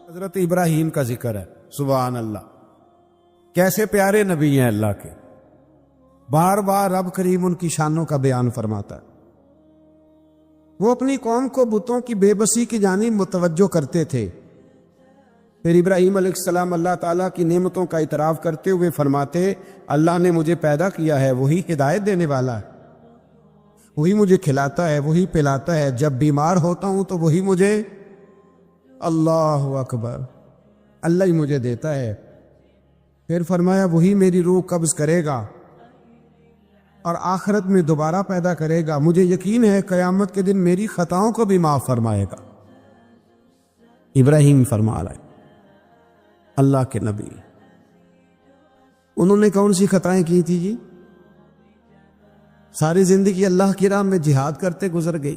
حضرت ابراہیم کا ذکر ہے، سبحان اللہ، کیسے پیارے نبی ہیں اللہ کے، بار بار رب کریم ان کی شانوں کا بیان فرماتا ہے۔ وہ اپنی قوم کو بتوں کی بے بسی کی جانب متوجہ کرتے تھے، پھر ابراہیم علیہ السلام اللہ تعالیٰ کی نعمتوں کا اعتراف کرتے ہوئے فرماتے، اللہ نے مجھے پیدا کیا ہے، وہی ہدایت دینے والا ہے، وہی مجھے کھلاتا ہے، وہی پلاتا ہے، جب بیمار ہوتا ہوں تو وہی مجھے، اللہ اکبر، اللہ ہی مجھے دیتا ہے۔ پھر فرمایا وہی میری روح قبض کرے گا اور آخرت میں دوبارہ پیدا کرے گا، مجھے یقین ہے قیامت کے دن میری خطاؤں کو بھی معاف فرمائے گا۔ ابراہیم فرما رہا ہے، اللہ کے نبی، انہوں نے کون سی خطائیں کی تھی جی؟ ساری زندگی اللہ کی راہ میں جہاد کرتے گزر گئی،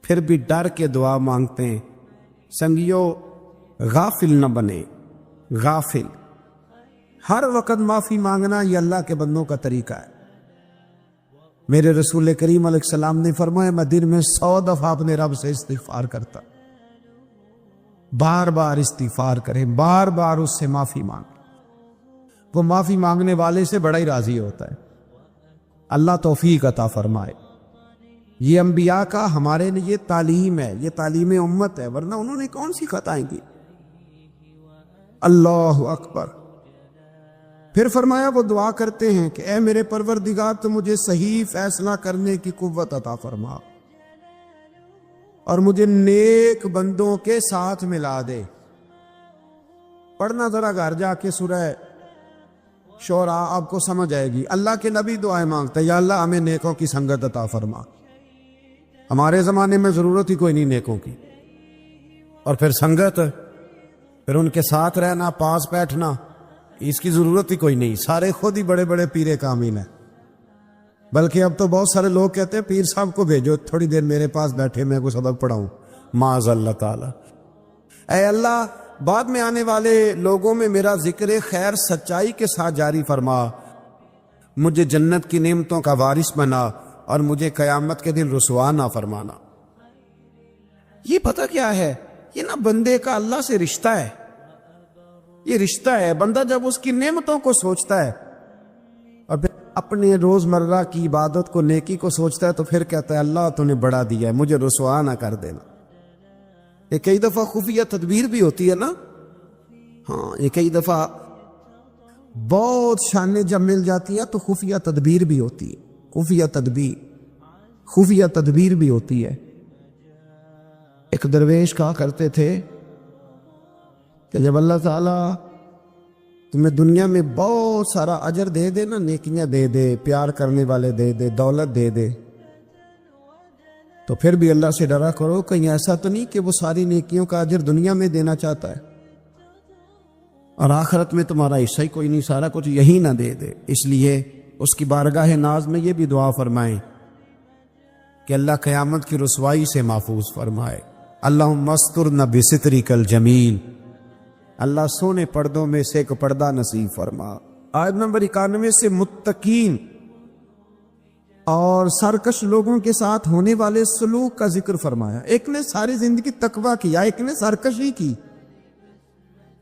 پھر بھی ڈر کے دعا مانگتے ہیں۔ سنگیو غافل نہ بنے، غافل، ہر وقت معافی مانگنا یہ اللہ کے بندوں کا طریقہ ہے۔ میرے رسول کریم علیہ السلام نے فرمایا میں دن میں 100 دفعہ اپنے رب سے استغفار کرتا، بار بار استغفار کریں، بار بار اس سے معافی مانگیں، وہ معافی مانگنے والے سے بڑا ہی راضی ہوتا ہے۔ اللہ توفیق عطا فرمائے۔ یہ انبیاء کا ہمارے لیے تعلیم ہے، یہ تعلیم امت ہے، ورنہ انہوں نے کون سی خطائیں کی؟ اللہ اکبر۔ پھر فرمایا وہ دعا کرتے ہیں کہ اے میرے پروردگار تو مجھے صحیح فیصلہ کرنے کی قوت عطا فرما اور مجھے نیک بندوں کے ساتھ ملا دے۔ پڑھنا ذرا گھر جا کے سورہ شعراء، آپ کو سمجھ آئے گی۔ اللہ کے نبی دعائیں مانگتے ہیں، یا اللہ ہمیں نیکوں کی سنگت عطا فرما۔ ہمارے زمانے میں ضرورت ہی کوئی نہیں نیکوں کی، اور پھر سنگت، پھر ان کے ساتھ رہنا، پاس بیٹھنا، اس کی ضرورت ہی کوئی نہیں، سارے خود ہی بڑے بڑے پیرے کامل ہیں۔ بلکہ اب تو بہت سارے لوگ کہتے ہیں پیر صاحب کو بھیجو تھوڑی دیر میرے پاس بیٹھے، میں کوئی سبق پڑھاؤں، معاذ اللہ تعالی۔ اے اللہ بعد میں آنے والے لوگوں میں میرا ذکر خیر سچائی کے ساتھ جاری فرما، مجھے جنت کی نعمتوں کا وارث بنا اور مجھے قیامت کے دن رسوا نہ فرمانا۔ یہ پتہ کیا ہے؟ یہ نا بندے کا اللہ سے رشتہ ہے، یہ رشتہ ہے۔ بندہ جب اس کی نعمتوں کو سوچتا ہے اور پھر اپنے روزمرہ کی عبادت کو، نیکی کو سوچتا ہے، تو پھر کہتا ہے اللہ تو نے بڑا دیا ہے، مجھے رسوا نہ کر دینا۔ یہ کئی دفعہ خفیہ تدبیر بھی ہوتی ہے نا، ہاں، یہ کئی دفعہ بہت شانیں جب مل جاتی ہیں تو خفیہ تدبیر بھی ہوتی ہے، خفیہ تدبیر بھی ہوتی ہے۔ ایک درویش کہا کرتے تھے کہ جب اللہ تعالیٰ تمہیں دنیا میں بہت سارا اجر دے دے نا، نیکیاں دے دے، پیار کرنے والے دے دے، دولت دے دے، تو پھر بھی اللہ سے ڈرا کرو کہیں ایسا تو نہیں کہ وہ ساری نیکیوں کا اجر دنیا میں دینا چاہتا ہے اور آخرت میں تمہارا حصہ ہی کوئی نہیں، سارا کچھ یہی نہ دے دے۔ اس لیے اس کی بارگاہ ناز میں یہ بھی دعا فرمائیں کہ اللہ قیامت کی رسوائی سے محفوظ فرمائے۔ اللہم استرنا بسترک الجمیل، اللہ سونے پردوں میں سے ایک پردہ نصیب فرما۔ آیت نمبر 91 سے متقین اور سرکش لوگوں کے ساتھ ہونے والے سلوک کا ذکر فرمایا۔ ایک نے ساری زندگی تقویٰ کیا، ایک نے سرکشی کی،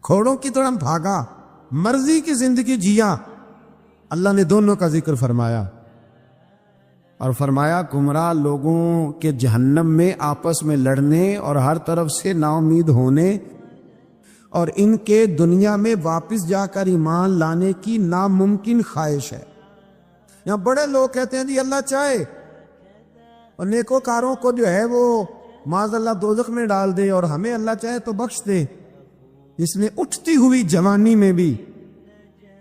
کھوڑوں کی طرح بھاگا، مرضی کی زندگی جیا۔ اللہ نے دونوں کا ذکر فرمایا اور فرمایا گمراہ لوگوں کے جہنم میں آپس میں لڑنے اور ہر طرف سے نا امید ہونے اور ان کے دنیا میں واپس جا کر ایمان لانے کی ناممکن خواہش ہے۔ یہاں بڑے لوگ کہتے ہیں جی اللہ چاہے اور نیکوکاروں کو جو ہے وہ معاذ اللہ دوزخ میں ڈال دے اور ہمیں اللہ چاہے تو بخش دے۔ جس نے اٹھتی ہوئی جوانی میں بھی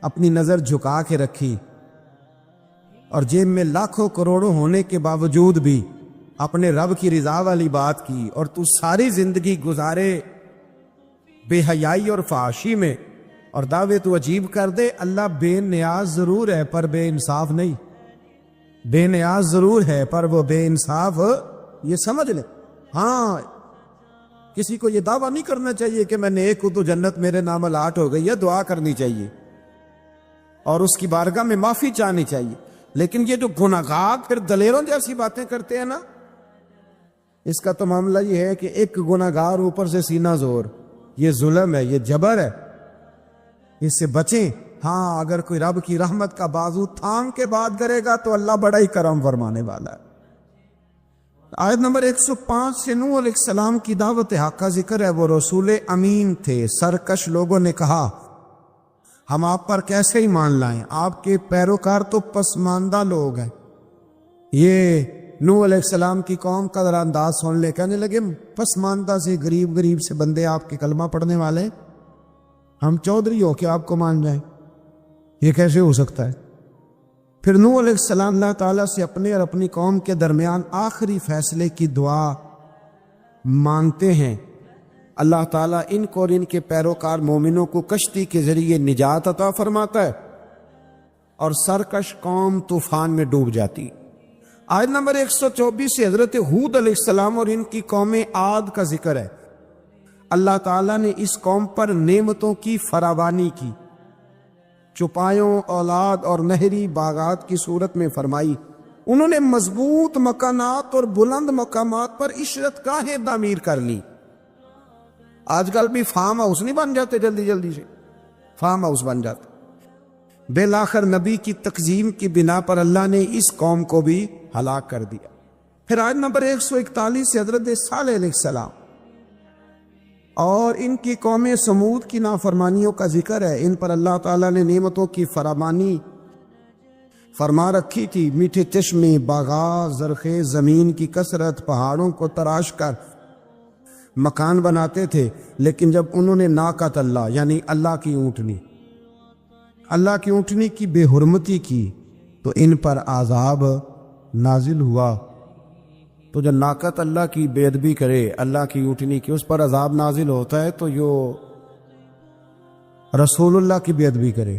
اپنی نظر جھکا کے رکھی اور جیب میں لاکھوں کروڑوں ہونے کے باوجود بھی اپنے رب کی رضا والی بات کی، اور تو ساری زندگی گزارے بے حیائی اور فحاشی میں اور دعوے تو عجیب کر دے، اللہ بے نیاز ضرور ہے پر بے انصاف نہیں، بے نیاز ضرور ہے پر وہ بے انصاف، یہ سمجھ لیں۔ ہاں، کسی کو یہ دعویٰ نہیں کرنا چاہیے کہ میں نیک ہوں تو جنت میرے نام الاٹ ہو گئی ہے، دعا کرنی چاہیے اور اس کی بارگاہ میں معافی چاہنی چاہیے، لیکن یہ جو گناہگار پھر دلیروں جیسی باتیں کرتے ہیں نا، اس کا تو معاملہ یہ ہے کہ ایک گناہگار اوپر سے سینہ زور، یہ ظلم ہے، یہ جبر ہے، اس سے بچیں۔ ہاں اگر کوئی رب کی رحمت کا بازو تھام کے بات کرے گا تو اللہ بڑا ہی کرم فرمانے والا ہے۔ آیت نمبر 105 سے نوح علیہ السلام کی دعوت حق کا ذکر ہے۔ وہ رسول امین تھے، سرکش لوگوں نے کہا ہم آپ پر کیسے ایمان لائیں، آپ کے پیروکار تو پسماندہ لوگ ہیں۔ یہ نوح علیہ السلام کی قوم کا ذرا انداز سن لے، کہنے لگے پسماندہ سے غریب سے بندے آپ کے کلمہ پڑھنے والے، ہم چودھری ہو کے آپ کو مان جائیں، یہ کیسے ہو سکتا ہے؟ پھر نوح علیہ السلام اللہ تعالیٰ سے اپنے اور اپنی قوم کے درمیان آخری فیصلے کی دعا مانگتے ہیں۔ اللہ تعالیٰ ان کو اور ان کے پیروکار مومنوں کو کشتی کے ذریعے نجات عطا فرماتا ہے اور سرکش قوم طوفان میں ڈوب جاتی۔ آیت نمبر 124 سے حضرت ہود علیہ السلام اور ان کی قوم عاد کا ذکر ہے۔ اللہ تعالیٰ نے اس قوم پر نعمتوں کی فراوانی کی، چوپایوں، اولاد اور نہری باغات کی صورت میں فرمائی۔ انہوں نے مضبوط مکانات اور بلند مقامات پر عشرت گاہیں تعمیر کر لی۔ آج کل بھی فارم ہاؤس نہیں بن جاتے جلدی سے، فارم ہاؤس بن جاتے۔ بالآخر نبی کی تقزیم کی بنا پر اللہ نے اس قوم کو بھی ہلاک کر دیا۔ پھر آیت نمبر 141 سے حضرت صالح علیہ السلام اور ان کی قوم سمود کی نافرمانیوں کا ذکر ہے۔ ان پر اللہ تعالیٰ نے نعمتوں کی فراوانی فرما رکھی تھی، میٹھے چشمے، باغات، زرخیز زمین کی کثرت، پہاڑوں کو تراش کر مکان بناتے تھے، لیکن جب انہوں نے ناقۃ اللہ یعنی اللہ کی اونٹنی کی بے حرمتی کی تو ان پر عذاب نازل ہوا۔ تو جب ناقۃ اللہ کی بے ادبی کرے، اللہ کی اونٹنی کی، اس پر عذاب نازل ہوتا ہے، تو جو رسول اللہ کی بے ادبی کرے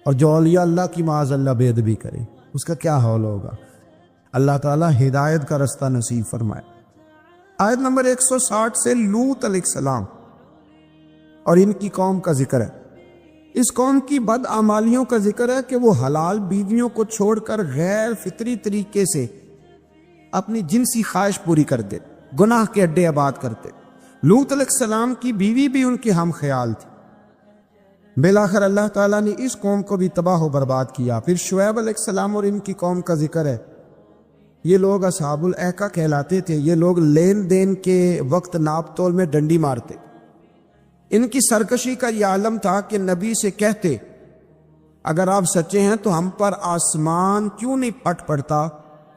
اور جو اولیاء اللہ کی معاذ اللہ بے ادبی کرے، اس کا کیا حال ہوگا؟ اللہ تعالیٰ ہدایت کا رستہ نصیب فرمائے۔ آیت نمبر 160 سے لوط علیہ السلام اور ان کی قوم کا ذکر ہے۔ اس قوم کی بدعمالیوں کا ذکر ہے کہ وہ حلال بیویوں کو چھوڑ کر غیر فطری طریقے سے اپنی جنسی خواہش پوری کرتے، گناہ کے اڈے آباد کرتے۔ لوط علیہ السلام کی بیوی بھی ان کے ہم خیال تھی۔ بالآخر اللہ تعالیٰ نے اس قوم کو بھی تباہ و برباد کیا۔ پھر شعیب علیہ السلام اور ان کی قوم کا ذکر ہے۔ یہ لوگ اصحاب الایکہ کہلاتے تھے۔ یہ لوگ لین دین کے وقت ناپ تول میں ڈنڈی مارتے۔ ان کی سرکشی کا یہ عالم تھا کہ نبی سے کہتے اگر آپ سچے ہیں تو ہم پر آسمان کیوں نہیں پھٹ پڑتا۔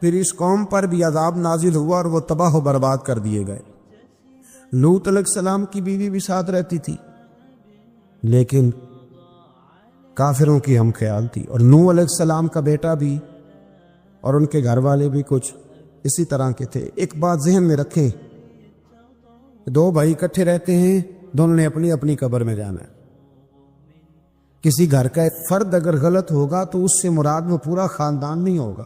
پھر اس قوم پر بھی عذاب نازل ہوا اور وہ تباہ و برباد کر دیے گئے۔ لوط علیہ السلام کی بیوی بھی ساتھ رہتی تھی لیکن کافروں کی ہم خیال تھی، اور نوح علیہ السلام کا بیٹا بھی اور ان کے گھر والے بھی کچھ اسی طرح کے تھے۔ ایک بات ذہن میں رکھیں، دو بھائی اکٹھے رہتے ہیں، دونوں نے اپنی اپنی قبر میں جانا ہے۔ کسی گھر کا ایک فرد اگر غلط ہوگا تو اس سے مراد وہ پورا خاندان نہیں ہوگا۔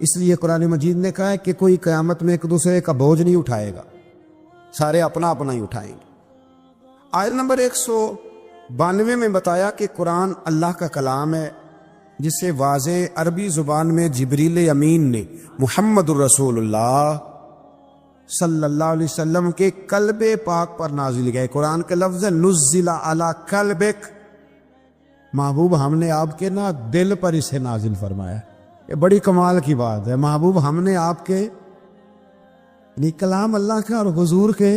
اس لیے قرآن مجید نے کہا ہے کہ کوئی قیامت میں ایک دوسرے کا بوجھ نہیں اٹھائے گا، سارے اپنا اپنا ہی اٹھائیں گے۔ آیت نمبر 192 میں بتایا کہ قرآن اللہ کا کلام ہے جسے واضح عربی زبان میں جبریل امین نے محمد الرسول اللہ صلی اللہ علیہ وسلم کے قلب پاک پر نازل کیا۔ قرآن کے لفظ نزل علی قلبک، محبوب ہم نے آپ کے دل پر اسے نازل فرمایا۔ یہ بڑی کمال کی بات ہے، محبوب ہم نے آپ کے یعنی کلام اللہ کا اور حضور کے،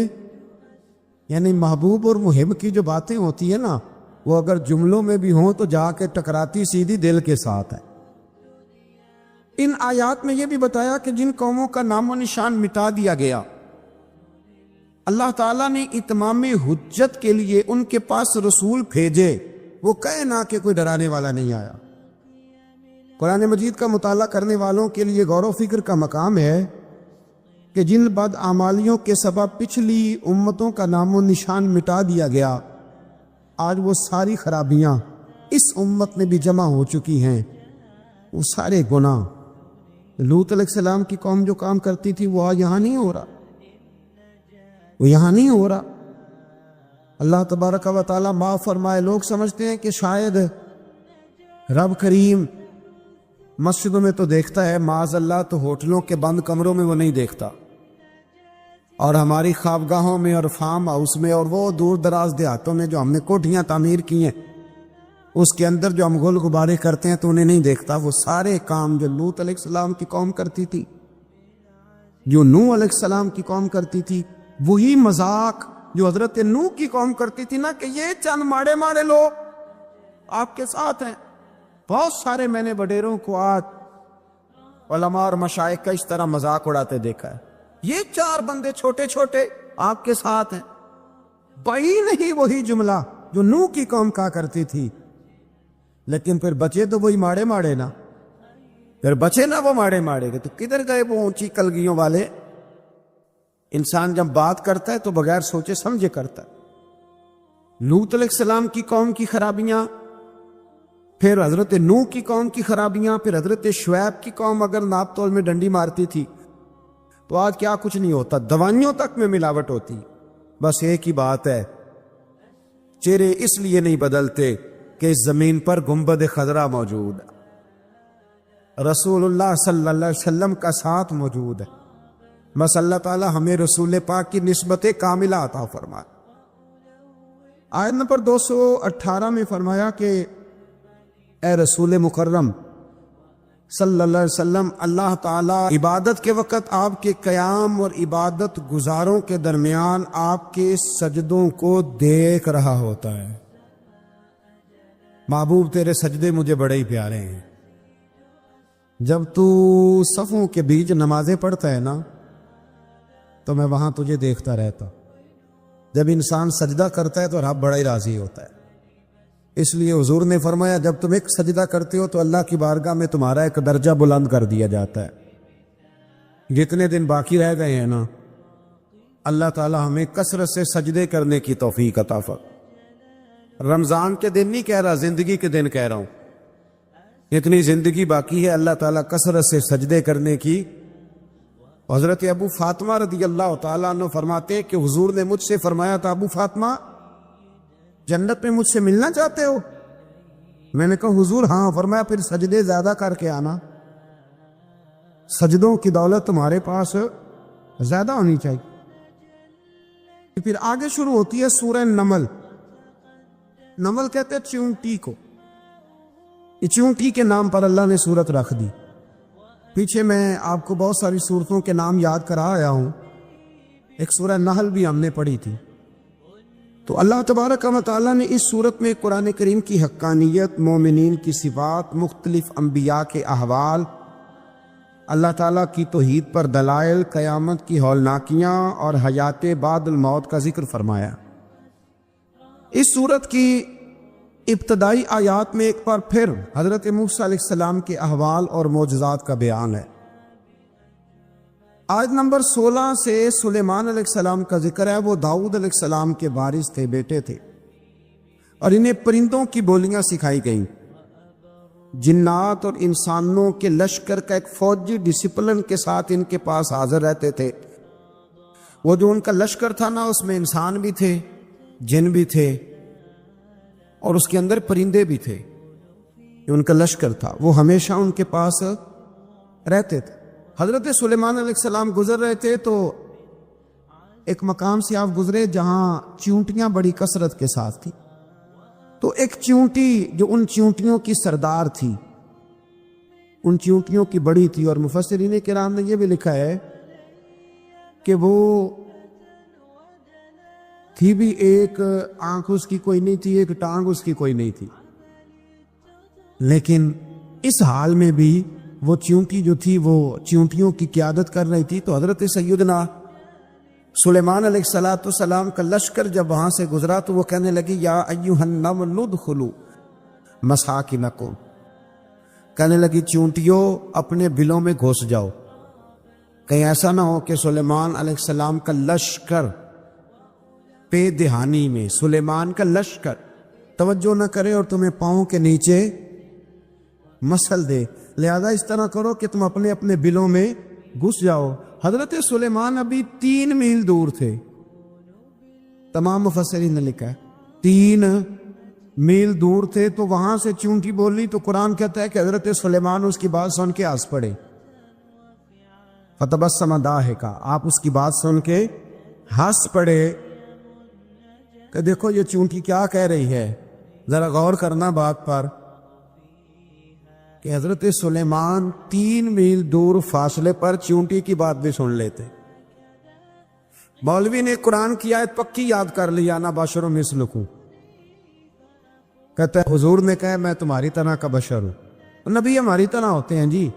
یعنی محبوب اور محب کی جو باتیں ہوتی ہیں نا، وہ اگر جملوں میں بھی ہوں تو جا کے ٹکراتی سیدھی دل کے ساتھ ہے۔ ان آیات میں یہ بھی بتایا کہ جن قوموں کا نام و نشان مٹا دیا گیا، اللہ تعالیٰ نے اتمام حجت کے لیے ان کے پاس رسول بھیجے۔ وہ کہے نہ کہ کوئی ڈرانے والا نہیں آیا۔ قرآن مجید کا مطالعہ کرنے والوں کے لیے غور و فکر کا مقام ہے کہ جن بدعمالیوں کے سبب پچھلی امتوں کا نام و نشان مٹا دیا گیا، آج وہ ساری خرابیاں اس امت میں بھی جمع ہو چکی ہیں۔ وہ سارے گناہ لوط علیہ السلام کی قوم جو کام کرتی تھی وہ آج یہاں نہیں ہو رہا، وہ یہاں نہیں ہو رہا۔ اللہ تبارک و تعالیٰ معاف فرمائے۔ لوگ سمجھتے ہیں کہ شاید رب کریم مسجدوں میں تو دیکھتا ہے، معاذ اللہ تو ہوٹلوں کے بند کمروں میں وہ نہیں دیکھتا۔ اور ہماری خوابگاہوں میں اور فارم ہاؤس میں اور وہ دور دراز دیہاتوں میں جو ہم نے کوٹھیاں تعمیر کی ہیں، اس کے اندر جو ہم گل غبارے کرتے ہیں تو انہیں نہیں دیکھتا وہ سارے کام جو لوط علیہ السلام کی قوم کرتی تھی، جو نوح علیہ السلام کی قوم کرتی تھی، وہی مذاق جو حضرت نوح کی قوم کرتی تھی نا، کہ یہ چند ماڑے ماڑے لوگ آپ کے ساتھ ہیں۔ بہت سارے میں نے وڈیروں کو آج علماء اور مشائخ کا اس طرح مذاق اڑاتے دیکھا ہے، یہ 4 بندے چھوٹے چھوٹے آپ کے ساتھ ہیں۔ بھائی نہیں وہی جملہ جو نوح کی قوم کہا کرتی تھی، لیکن پھر بچے تو وہی ماڑے ماڑے نا، پھر بچے نا وہ ماڑے ماڑے گئے تو کدھر گئے وہ اونچی کلگیوں والے؟ انسان جب بات کرتا ہے تو بغیر سوچے سمجھے کرتا ہے۔ لوط علیہ السلام کی قوم کی خرابیاں، پھر حضرت نوح کی قوم کی خرابیاں، پھر حضرت شعیب کی قوم اگر ناپ تول میں ڈنڈی مارتی تھی تو آج کیا کچھ نہیں ہوتا، دوائیوں تک میں ملاوٹ ہوتی۔ بس ایک ہی بات ہے، چہرے اس لیے نہیں بدلتے کہ اس زمین پر گنبد خضرا موجود ہے، رسول اللہ صلی اللہ علیہ وسلم کا ساتھ موجود ہے۔ بس اللہ تعالی ہمیں رسول پاک کی نسبت کاملہ عطا فرمائے۔ آیت نمبر 218 میں فرمایا کہ اے رسول مکرم صلی اللہ علیہ وسلم، اللہ تعالیٰ عبادت کے وقت آپ کے قیام اور عبادت گزاروں کے درمیان آپ کے سجدوں کو دیکھ رہا ہوتا ہے۔ محبوب تیرے سجدے مجھے بڑے ہی پیارے ہیں۔ جب تو صفوں کے بیچ نمازیں پڑھتا ہے نا تو میں وہاں تجھے دیکھتا رہتا۔ جب انسان سجدہ کرتا ہے تو رب بڑا ہی راضی ہوتا ہے۔ اس لیے حضور نے فرمایا جب تم ایک سجدہ کرتے ہو تو اللہ کی بارگاہ میں تمہارا ایک درجہ بلند کر دیا جاتا ہے۔ جتنے دن باقی رہ گئے ہیں نا، اللہ تعالی ہمیں کثرت سے سجدے کرنے کی توفیق عطا فرمائے۔ رمضان کے دن نہیں کہہ رہا، زندگی کے دن کہہ رہا ہوں، اتنی زندگی باقی ہے، اللہ تعالیٰ کثرت سے سجدے کرنے کی۔ حضرت ابو فاطمہ رضی اللہ تعالیٰ عنہ فرماتے ہیں کہ حضور نے مجھ سے فرمایا تھا، ابو فاطمہ جنت میں مجھ سے ملنا چاہتے ہو؟ میں نے کہا حضور ہاں۔ فرمایا پھر سجدے زیادہ کر کے آنا، سجدوں کی دولت تمہارے پاس زیادہ ہونی چاہیے۔ پھر آگے شروع ہوتی ہے سورہ نمل۔ نمل کہتے ہیں چیونٹی کو، یہ چیونٹی کے نام پر اللہ نے سورت رکھ دی۔ پیچھے میں آپ کو بہت ساری سورتوں کے نام یاد کرا آیا ہوں، ایک سورہ نحل بھی ہم نے پڑھی تھی۔ تو اللہ تبارک و تعالیٰ نے اس سورت میں قرآن کریم کی حقانیت، مومنین کی صفات، مختلف انبیاء کے احوال، اللہ تعالیٰ کی توحید پر دلائل، قیامت کی ہولناکیاں اور حیات بعد الموت کا ذکر فرمایا۔ اس سورت کی ابتدائی آیات میں ایک بار پھر حضرت موسیٰ علیہ السلام کے احوال اور معجزات کا بیان ہے۔ آیت نمبر 16 سے سلیمان علیہ السلام کا ذکر ہے۔ وہ داؤد علیہ السلام کے وارث تھے، بیٹے تھے، اور انہیں پرندوں کی بولیاں سکھائی گئیں۔ جنات اور انسانوں کے لشکر کا ایک فوجی ڈسپلن کے ساتھ ان کے پاس حاضر رہتے تھے۔ وہ جو ان کا لشکر تھا نا، اس میں انسان بھی تھے، جن بھی تھے، اور اس کے اندر پرندے بھی تھے۔ یہ ان کا لشکر تھا، وہ ہمیشہ ان کے پاس رہتے تھے۔ حضرت سلیمان علیہ السلام گزر رہے تھے تو ایک مقام سے آپ گزرے جہاں چیونٹیاں بڑی کثرت کے ساتھ تھی۔ تو ایک چیونٹی جو ان چیونٹیوں کی سردار تھی، ان چیونٹیوں کی بڑی تھی، اور مفسرین کرام نے یہ بھی لکھا ہے کہ وہ تھی بھی ایک آنکھ اس کی کوئی نہیں تھی، ایک ٹانگ اس کی کوئی نہیں تھی، لیکن اس حال میں بھی وہ چیونٹی جو تھی وہ چیونٹیوں کی قیادت کر رہی تھی۔ تو حضرت سیدنا سلیمان علیہ السلام کا لشکر جب وہاں سے گزرا تو وہ کہنے لگی یا ایھا النمل ادخلوا مساکنکم، کہنے لگی چیونٹیوں اپنے بلوں میں گھس جاؤ، کہیں ایسا نہ ہو کہ سلیمان علیہ السلام کا لشکر پے دہانی میں، سلیمان کا لشکر توجہ نہ کرے اور تمہیں پاؤں کے نیچے مسل دے، لہذا اس طرح کرو کہ تم اپنے اپنے بلوں میں گھس جاؤ۔ حضرت سلیمان ابھی 3 میل دور تھے، تمام مفسرین نے لکھا ہے 3 میل دور تھے، تو وہاں سے چونٹی بولی تو قرآن کہتا ہے کہ حضرت سلیمان اس کی بات سن کے ہنس پڑے، فتبسم ضاحکا، آپ اس کی بات سن کے ہنس پڑے کہ دیکھو یہ چونٹی کیا کہہ رہی ہے، ذرا غور کرنا بات پر کہ حضرت سلیمان 3 میل دور فاصلے پر چونٹی کی بات بھی سن لیتے۔ مولوی نے قرآن کی آیت پکی یاد کر لی، انا بشر مثلکم، کہتا ہے حضور نے کہا میں تمہاری طرح کا بشر ہوں، نبی ہماری طرح ہوتے ہیں جی،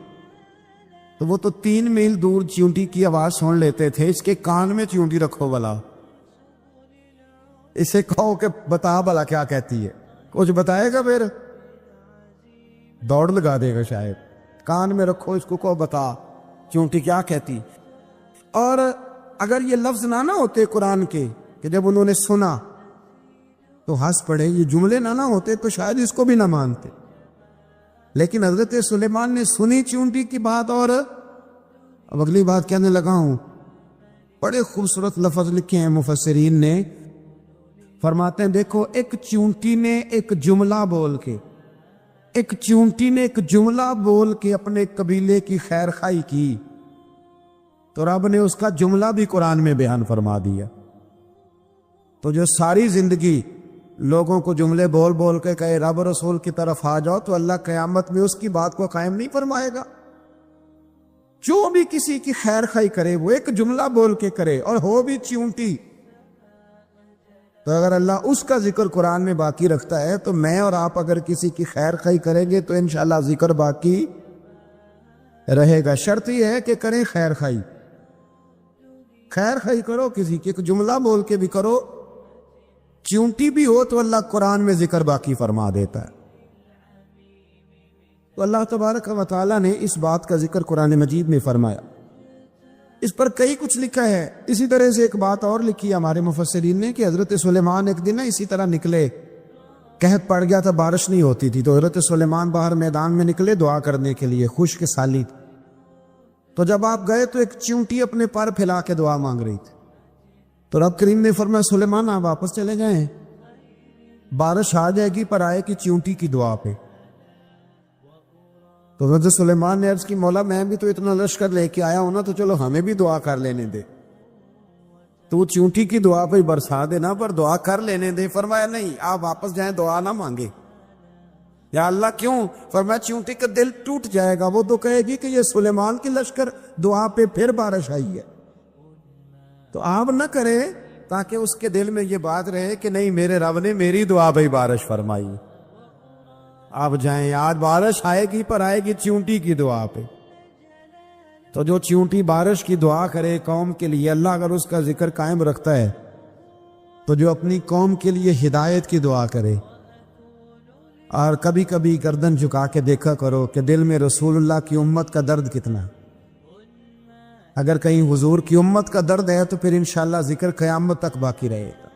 تو وہ تو 3 میل دور چونٹی کی آواز سن لیتے تھے، اس کے کان میں چونٹی رکھو بلا، اسے کہو کہ بتا بلا کیا کہتی ہے، کچھ بتائے گا، پھر دوڑ لگا دے گا شاید، کان میں رکھو اس کو، کہو بتا چونٹی کیا کہتی۔ اور اگر یہ لفظ نہ ہوتے قرآن کے کہ جب انہوں نے سنا تو ہنس پڑے، یہ جملے نہ ہوتے تو شاید اس کو بھی نہ مانتے، لیکن حضرت سلیمان نے سنی چونٹی کی بات، اور اب اگلی بات کہنے لگا ہوں، بڑے خوبصورت لفظ لکھے ہیں مفسرین نے، فرماتے ہیں دیکھو ایک چونٹی نے ایک جملہ بول کے، ایک چونٹی نے ایک جملہ بول کے اپنے قبیلے کی خیر خواہی کی، تو رب نے اس کا جملہ بھی قرآن میں بیان فرما دیا۔ تو جو ساری زندگی لوگوں کو جملے بول بول کے کہے رب رسول کی طرف آ جاؤ، تو اللہ قیامت میں اس کی بات کو قائم نہیں فرمائے گا۔ جو بھی کسی کی خیر خواہی کرے وہ ایک جملہ بول کے کرے، اور ہو بھی چونٹی، تو اگر اللہ اس کا ذکر قرآن میں باقی رکھتا ہے تو میں اور آپ اگر کسی کی خیر خواہی کریں گے تو انشاءاللہ ذکر باقی رہے گا۔ شرط یہ ہے کہ کریں خیر خواہی، خیر خواہی کرو، کسی کی ایک جملہ بول کے بھی کرو، چونٹی بھی ہو تو اللہ قرآن میں ذکر باقی فرما دیتا ہے۔ تو اللہ تبارک و تعالیٰ نے اس بات کا ذکر قرآن مجید میں فرمایا، اس پر کئی کچھ لکھا ہے۔ اسی طرح سے ایک بات اور لکھی ہے ہمارے مفسرین نے کہ حضرت سلیمان ایک دن اسی طرح نکلے، قحط پڑ گیا تھا، بارش نہیں ہوتی تھی، تو حضرت سلیمان باہر میدان میں نکلے دعا کرنے کے لیے، خشک سالی تھی، تو جب آپ گئے تو ایک چونٹی اپنے پر پھیلا کے دعا مانگ رہی تھی، تو رب کریم نے فرمایا سلیمان آپ واپس چلے جائیں، بارش آ جائے گی پر آئے گی چونٹی کی دعا پہ۔ تو حضرت سلیمان نے عرض کی مولا میں بھی تو اتنا لشکر لے کے آیا ہوں نا، تو چلو ہمیں بھی دعا کر لینے دے، تو چونٹی کی دعا پہ برسا دینا پر دعا کر لینے دے۔ فرمایا نہیں آپ واپس جائیں، دعا نہ مانگے۔ یا اللہ کیوں؟ فرمایا چونٹی کا دل ٹوٹ جائے گا، وہ تو کہے گی کہ یہ سلیمان کی لشکر دعا پہ پھر بارش آئی ہے، تو آپ نہ کریں تاکہ اس کے دل میں یہ بات رہے کہ نہیں میرے رب نے میری دعا پہ بارش فرمائی۔ آپ جائیں، آج بارش آئے گی پر آئے گی چونٹی کی دعا پہ۔ تو جو چونٹی بارش کی دعا کرے قوم کے لیے، اللہ اگر اس کا ذکر قائم رکھتا ہے، تو جو اپنی قوم کے لیے ہدایت کی دعا کرے، اور کبھی کبھی گردن جھکا کے دیکھا کرو کہ دل میں رسول اللہ کی امت کا درد کتنا، اگر کہیں حضور کی امت کا درد ہے تو پھر انشاءاللہ ذکر قیامت تک باقی رہے گا،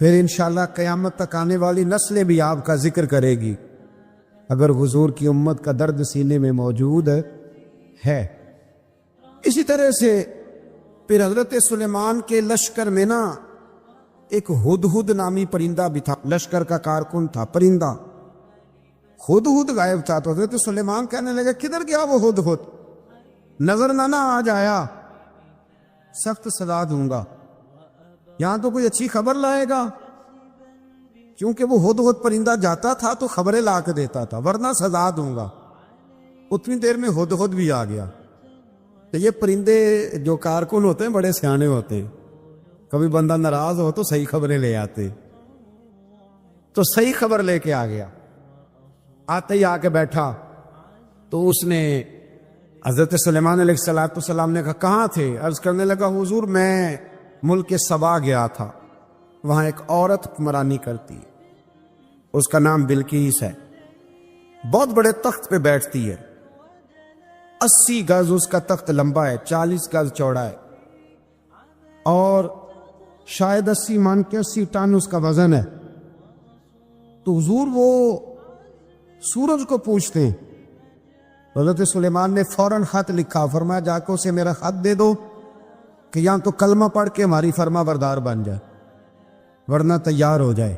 پھر انشاءاللہ قیامت تک آنے والی نسلیں بھی آپ کا ذکر کرے گی اگر حضور کی امت کا درد سینے میں موجود ہے۔ اسی طرح سے پھر حضرت سلیمان کے لشکر میں نا ایک ہدہد نامی پرندہ بھی تھا، لشکر کا کارکن تھا، پرندہ ہدہد غائب تھا، تو حضرت سلیمان کہنے لگے کدھر گیا وہ ہدہد، نظر نہ آج آیا، سخت سزا دوں گا، یہاں تو کوئی اچھی خبر لائے گا، کیونکہ وہ ہدہد پرندہ جاتا تھا تو خبریں لا کے دیتا تھا، ورنہ سزا دوں گا۔ اتنی دیر میں ہدہد بھی آ گیا۔ تو یہ پرندے جو کارکن ہوتے ہیں بڑے سیانے ہوتے ہیں، کبھی بندہ ناراض ہو تو صحیح خبریں لے آتے، تو صحیح خبر لے کے آ گیا، آتے ہی آ کے بیٹھا، تو اس نے حضرت سلیمان علیہ السلام نے کہا کہاں تھے؟ عرض کرنے لگا حضور میں ملک سبا گیا تھا، وہاں ایک عورت حکمرانی کرتی ہے، اس کا نام بلقیس ہے، بہت بڑے تخت پہ بیٹھتی ہے، 80 گز اس کا تخت لمبا ہے، 40 گز چوڑا ہے، اور شاید 80 من کے 80 ٹن اس کا وزن ہے۔ تو حضور وہ سورج کو پوچھتے ہیں، حضرت سلیمان نے فوراً خط لکھا، فرمایا جا کے اسے میرا خط دے دو کہ یا تو کلمہ پڑھ کے ہماری فرما بردار بن جائے، ورنہ تیار ہو جائے،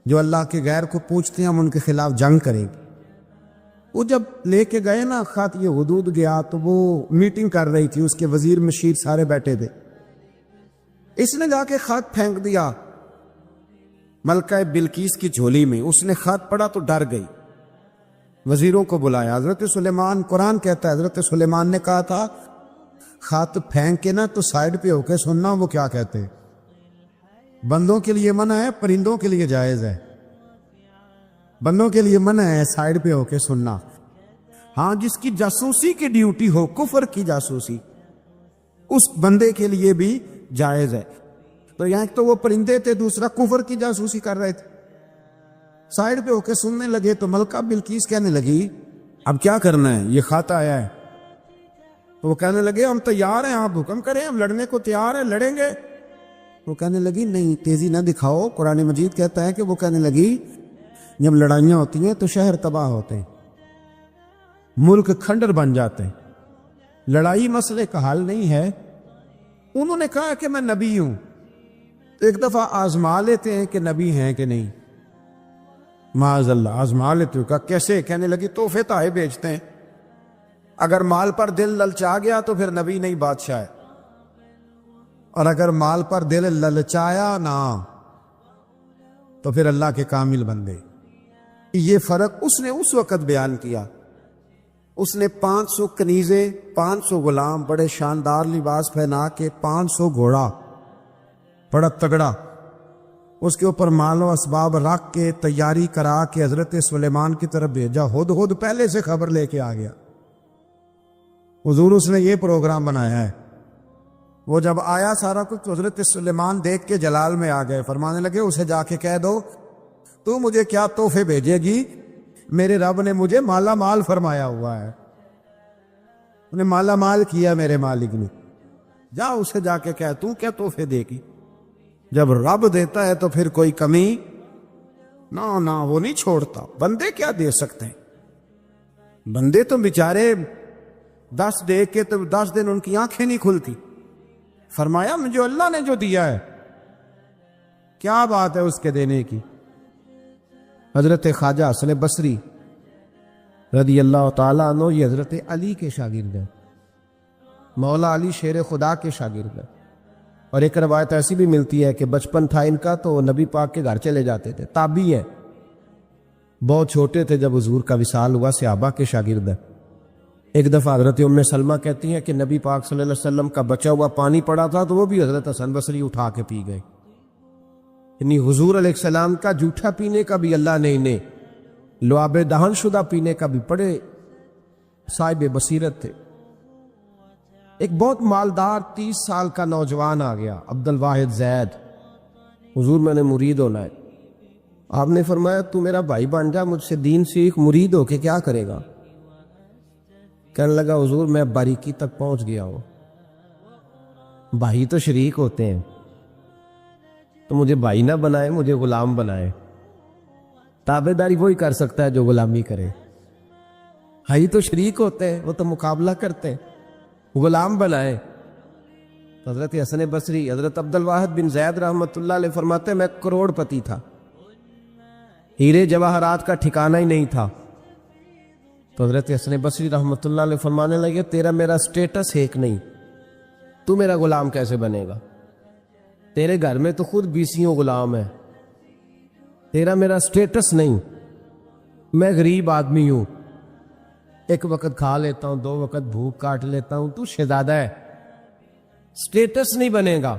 جو اللہ کے غیر کو پوچھتے ہیں ہم ان کے خلاف جنگ کریں گے۔ وہ جب لے کے گئے نا خط، یہ حدود گیا، تو وہ میٹنگ کر رہی تھی، اس کے وزیر مشیر سارے بیٹھے تھے، اس نے جا کے خط پھینک دیا ملکہ بلقیس کی جھولی میں. اس نے خط پڑھا تو ڈر گئی, وزیروں کو بلایا. حضرت سلیمان, قرآن کہتا ہے حضرت سلیمان نے کہا تھا خط پھینک کے نا تو سائڈ پہ ہو کے سننا وہ کیا کہتے ہیں. بندوں کے لیے منع ہے, پرندوں کے لیے جائز ہے. بندوں کے لیے منع ہے سائڈ پہ ہو کے سننا. ہاں جس کی جاسوسی کی ڈیوٹی ہو, کفر کی جاسوسی, اس بندے کے لیے بھی جائز ہے. تو یہاں ایک تو وہ پرندے تھے, دوسرا کفر کی جاسوسی کر رہے تھے. سائڈ پہ ہو کے سننے لگے تو ملکہ بلقیس کہنے لگی اب کیا کرنا ہے, یہ خط آیا ہے. تو وہ کہنے لگے ہم تیار ہیں, آپ حکم کریں, ہم لڑنے کو تیار ہیں, لڑیں گے. وہ کہنے لگی نہیں تیزی نہ دکھاؤ. قرآن مجید کہتا ہے کہ وہ کہنے لگی جب لڑائیاں ہوتی ہیں تو شہر تباہ ہوتے ہیں, ملک کھنڈر بن جاتے ہیں. لڑائی مسئلے کا حل نہیں ہے. انہوں نے کہا کہ میں نبی ہوں, تو ایک دفعہ آزما لیتے ہیں کہ نبی ہیں کہ نہیں. معاذ اللہ, آزما لیتے ہو. کہا کیسے؟ کہنے لگی تحفے تحائف بیچتے ہیں, اگر مال پر دل للچا گیا تو پھر نبی نہیں بادشاہ ہے, اور اگر مال پر دل للچایا نہ تو پھر اللہ کے کامل بندے. یہ فرق اس نے اس وقت بیان کیا. اس نے 500 کنیزیں, 500 غلام, بڑے شاندار لباس پہنا کے, 500 گھوڑا بڑا تگڑا, اس کے اوپر مال و اسباب رکھ کے تیاری کرا کے حضرت سلیمان کی طرف بھیجا. ہدہد پہلے سے خبر لے کے آ گیا. حضور اس نے یہ پروگرام بنایا ہے. وہ جب آیا سارا کچھ تو حضرت سلیمان دیکھ کے جلال میں آ گئے. فرمانے لگے اسے جا کے کہہ دو تو مجھے کیا تحفے بھیجے گی, میرے رب نے مجھے مالا مال فرمایا ہوا ہے, انہیں مالا مال کیا میرے مالک نے. جا اسے جا کے کہہ تو کیا تحفے دے گی. جب رب دیتا ہے تو پھر کوئی کمی نہ وہ نہیں چھوڑتا. بندے کیا دے سکتے ہیں, بندے تو بیچارے 10 دے کے تو 10 دن ان کی آنکھیں نہیں کھلتی. فرمایا مجھے اللہ نے جو دیا ہے کیا بات ہے اس کے دینے کی. حضرت خواجہ حسن بصری رضی اللہ تعالیٰ عنہ, یہ حضرت علی کے شاگرد ہیں, مولا علی شیر خدا کے شاگرد ہیں. اور ایک روایت ایسی بھی ملتی ہے کہ بچپن تھا ان کا تو نبی پاک کے گھر چلے جاتے تھے. تابعی ہے, بہت چھوٹے تھے جب حضور کا وصال ہوا, صحابہ کے شاگرد ہیں. ایک دفعہ حضرت ام سلمہ کہتی ہیں کہ نبی پاک صلی اللہ علیہ وسلم کا بچا ہوا پانی پڑا تھا تو وہ بھی حضرت حسن بصری اٹھا کے پی گئے. یعنی حضور علیہ السلام کا جھوٹا پینے کا بھی اللہ نے انہیں, لعاب دہن شدہ پینے کا بھی بڑے صاحب بصیرت تھے. ایک بہت مالدار 30 سال کا نوجوان آ گیا, عبد الواحد زید. حضور میں نے مرید ہونا ہے. آپ نے فرمایا تو میرا بھائی بن جا, مجھ سے دین سیکھ, مرید ہو کے کیا کرے گا. کہنے لگا حضور میں باریکی تک پہنچ گیا ہوں, بھائی تو شریک ہوتے ہیں, تو مجھے بھائی نہ بنائے, مجھے غلام بنائے. تابع داری وہی کر سکتا ہے جو غلامی کرے. بھائی تو شریک ہوتے ہیں, وہ تو مقابلہ کرتے ہیں, غلام بنائے. حضرت حسن بصری, حضرت عبد الواحد بن زید رحمۃ اللہ علیہ فرماتے ہیں میں کروڑ پتی تھا, ہیرے جواہرات کا ٹھکانہ ہی نہیں تھا. تو حضرت حسن بصری رحمۃ اللہ علیہ فرمانے لگے تیرا میرا سٹیٹس ایک نہیں, تو میرا غلام کیسے بنے گا. تیرے گھر میں تو خود 20 غلام ہیں, تیرا میرا سٹیٹس نہیں. میں غریب آدمی ہوں, ایک وقت کھا لیتا ہوں, 2 وقت بھوک کاٹ لیتا ہوں, تو شہزادہ ہے, سٹیٹس نہیں بنے گا.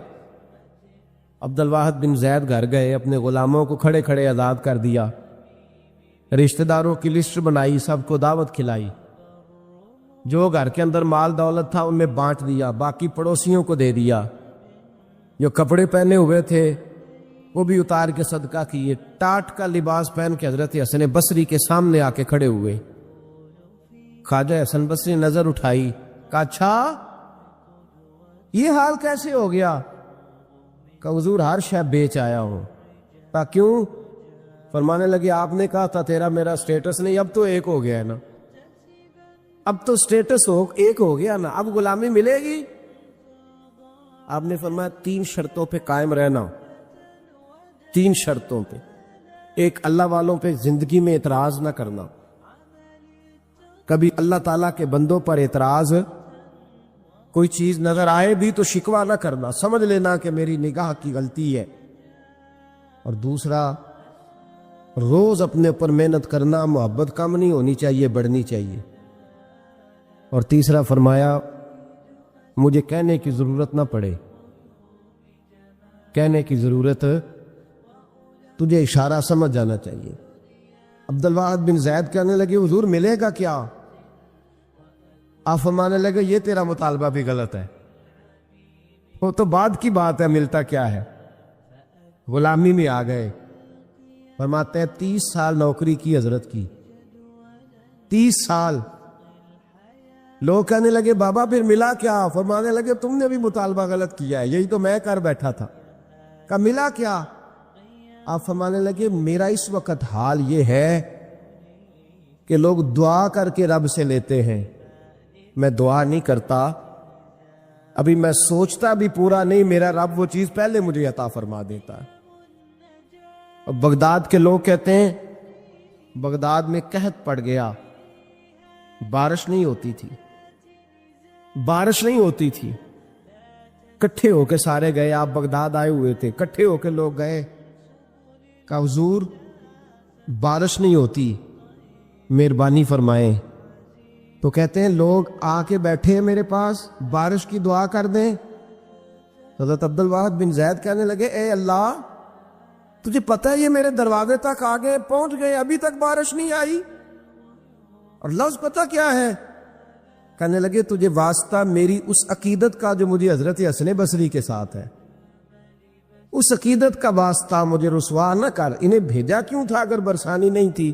عبد الواحد بن زید گھر گئے, اپنے غلاموں کو کھڑے کھڑے آزاد کر دیا, رشتہ داروں کی لسٹ بنائی, سب کو دعوت کھلائی, جو گھر کے اندر مال دولت تھا ان میں بانٹ دیا, باقی پڑوسیوں کو دے دیا. جو کپڑے پہنے ہوئے تھے وہ بھی اتار کے صدقہ کیے. ٹاٹ کا لباس پہن کے حضرت حسن بصری کے سامنے آ کے کھڑے ہوئے. خواجہ حسن بصری نظر اٹھائی, کہا اچھا یہ حال کیسے ہو گیا. کہا حضور ہر شے بیچ آیا ہوں. کہا کیوں. فرمانے لگے آپ نے کہا تھا تیرا میرا سٹیٹس نہیں, اب تو ایک ہو گیا ہے نا, اب تو سٹیٹس ایک ہو گیا نا, اب غلامی ملے گی. آپ نے فرمایا 3 شرطوں پہ قائم رہنا, 3 شرطوں پہ. ایک, اللہ والوں پہ زندگی میں اعتراض نہ کرنا, کبھی اللہ تعالیٰ کے بندوں پر اعتراض کوئی چیز نظر آئے بھی تو شکوہ نہ کرنا، سمجھ لینا کہ میری نگاہ کی غلطی ہے۔ اور دوسرا، روز اپنے اوپر محنت کرنا، محبت کم نہیں ہونی چاہیے، بڑھنی چاہیے۔ اور تیسرا فرمایا مجھے کہنے کی ضرورت نہ پڑے، کہنے کی ضرورت، تجھے اشارہ سمجھ جانا چاہیے۔ عبد الواحد بن زید کہنے لگے حضور ملے گا کیا؟ آپ فرمانے لگے یہ تیرا مطالبہ بھی غلط ہے، وہ تو بعد کی بات ہے، ملتا کیا ہے۔ غلامی میں آ گئے، فرماتے ہیں 30 سال نوکری کی حضرت کی، 30 سال۔ لوگ کہنے لگے بابا پھر ملا کیا؟ فرمانے لگے تم نے بھی مطالبہ غلط کیا ہے، یہی تو میں کر بیٹھا تھا۔ کہا ملا کیا؟ آپ فرمانے لگے میرا اس وقت حال یہ ہے کہ لوگ دعا کر کے رب سے لیتے ہیں، میں دعا نہیں کرتا، ابھی میں سوچتا بھی پورا نہیں، میرا رب وہ چیز پہلے مجھے عطا فرما دیتا ہے۔ اور بغداد کے لوگ کہتے ہیں بغداد میں قحط پڑ گیا، بارش نہیں ہوتی تھی، بارش نہیں ہوتی تھی۔ کٹھے ہو کے سارے گئے، آپ بغداد آئے ہوئے تھے، کٹھے ہو کے لوگ گئے، کہا حضور بارش نہیں ہوتی، مہربانی فرمائیں۔ تو کہتے ہیں لوگ آ کے بیٹھے میرے پاس، بارش کی دعا کر دیں۔ حضرت عبد الواحد بن زید کہنے لگے اے اللہ، تجھے پتہ ہے یہ میرے دروازے تک آگے پہنچ گئے، ابھی تک بارش نہیں آئی، اور لفظ پتہ کیا ہے؟ کہنے لگے تجھے واسطہ میری اس عقیدت کا جو مجھے حضرت حسن بصری کے ساتھ ہے، اس عقیدت کا واسطہ مجھے رسوا نہ کر۔ انہیں بھیجا کیوں تھا اگر برسانی نہیں تھی؟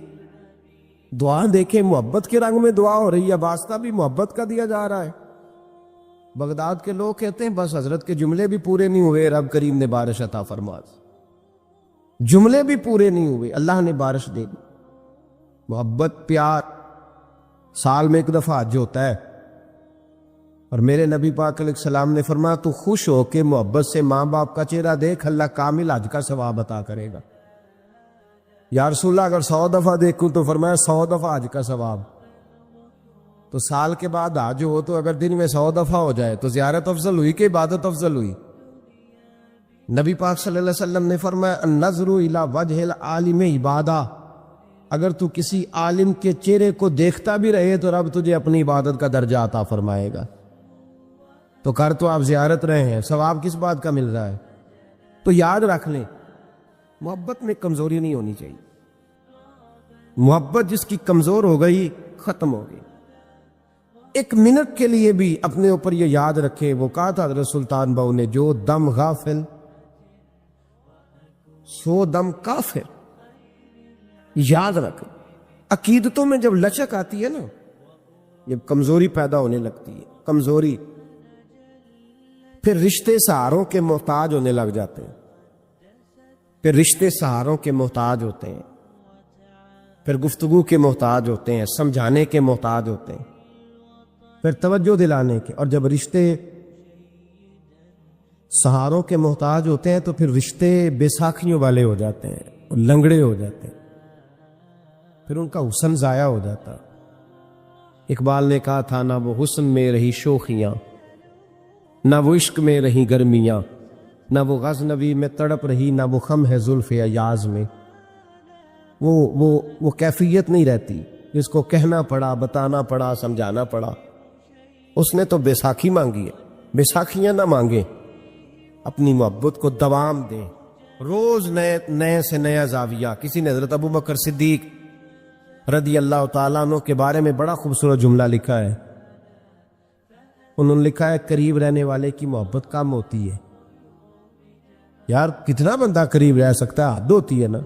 دعا دیکھیں، محبت کے رنگ میں دعا ہو رہی ہے، واسطہ بھی محبت کا دیا جا رہا ہے۔ بغداد کے لوگ کہتے ہیں بس حضرت کے جملے بھی پورے نہیں ہوئے، رب کریم نے بارش عطا فرما دی، جملے بھی پورے نہیں ہوئے، اللہ نے بارش دے دی۔ محبت، پیار، سال میں ایک دفعہ حج ہوتا ہے، اور میرے نبی پاک علیہ السلام نے فرمایا تو خوش ہو کے محبت سے ماں باپ کا چہرہ دیکھ، اللہ کامل حج کا ثواب عطا کرے گا۔ یا رسول اللہ اگر 100 دفعہ دیکھوں تو فرمایا 100 دفعہ حج کا ثواب۔ تو سال کے بعد حج ہو تو اگر دن میں 100 دفعہ ہو جائے تو زیارت افضل ہوئی کہ عبادت افضل ہوئی؟ نبی پاک صلی اللہ علیہ وسلم نے فرمایا النظر الی وجہ العالم عبادہ، اگر تو کسی عالم کے چہرے کو دیکھتا بھی رہے تو رب تجھے اپنی عبادت کا درجہ عطا فرمائے گا۔ تو کر تو آپ زیارت رہے ہیں، ثواب کس بات کا مل رہا ہے؟ تو یاد رکھ لیں محبت میں کمزوری نہیں ہونی چاہیے، محبت جس کی کمزور ہو گئی ختم ہو گئی۔ ایک منٹ کے لیے بھی اپنے اوپر یہ یاد رکھیں، وہ کہا تھا حضرت سلطان بہو نے جو دم غافل سو دم کافر، یاد رکھ۔ عقیدتوں میں جب لچک آتی ہے نا، جب کمزوری پیدا ہونے لگتی ہے، کمزوری، پھر رشتے سہاروں کے محتاج ہونے لگ جاتے ہیں، پھر رشتے سہاروں کے محتاج ہوتے ہیں، پھر گفتگو کے محتاج ہوتے ہیں، سمجھانے کے محتاج ہوتے ہیں، پھر توجہ دلانے کے۔ اور جب رشتے سہاروں کے محتاج ہوتے ہیں تو پھر رشتے بے ساکھیوں والے ہو جاتے ہیں، اور لنگڑے ہو جاتے ہیں، پھر ان کا حسن ضائع ہو جاتا۔ اقبال نے کہا تھا نہ وہ حسن میں رہی شوخیاں، نہ وہ عشق میں رہی گرمیاں، نہ وہ غزنوی میں تڑپ رہی، نہ وہ خم ہے زلف ایاز میں۔ وہ کیفیت نہیں رہتی جس کو کہنا پڑا، بتانا پڑا، سمجھانا پڑا۔ اس نے تو بیساکھی مانگی ہے، بیساکھیاں نہ مانگیں، اپنی محبت کو دوام دیں، روز نئے سے نیا زاویہ۔ کسی نے حضرت ابو بکر صدیق رضی اللہ تعالیٰ عنہ کے بارے میں بڑا خوبصورت جملہ لکھا ہے، انہوں نے لکھا ہے قریب رہنے والے کی محبت کم ہوتی ہے۔ یار کتنا بندہ قریب رہ سکتا ہے، حد ہوتی ہے نا۔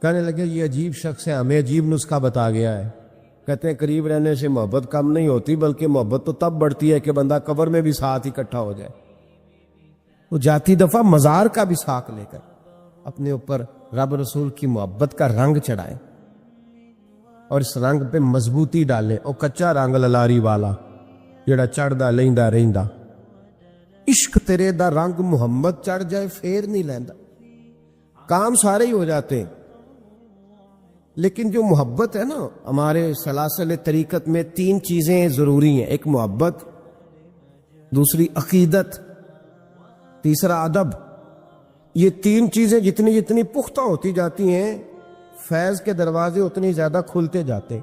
کہنے لگے یہ عجیب شخص ہے، ہمیں عجیب نسخہ بتا گیا ہے۔ کہتے ہیں قریب رہنے سے محبت کم نہیں ہوتی، بلکہ محبت تو تب بڑھتی ہے کہ بندہ قبر میں بھی ساتھ اکٹھا ہو جائے، وہ جاتی دفعہ مزار کا بھی ساتھ لے کر اپنے اوپر رب رسول کی محبت کا رنگ چڑھائے، اور اس رنگ پہ مضبوطی ڈالے۔ اور کچا رنگ للاری والا جڑا چڑھدا لیندا رہندا، عشق تیرے دا رنگ محمد چڑھ جائے پھر نہیں لیندا، کام سارے ہی ہو جاتے ہیں۔ لیکن جو محبت ہے نا، ہمارے سلاسل طریقت میں 3 چیزیں ضروری ہیں، ایک محبت، دوسری عقیدت، تیسرا ادب۔ یہ تین چیزیں جتنی جتنی پختہ ہوتی جاتی ہیں، فیض کے دروازے اتنی زیادہ کھلتے جاتے ہیں۔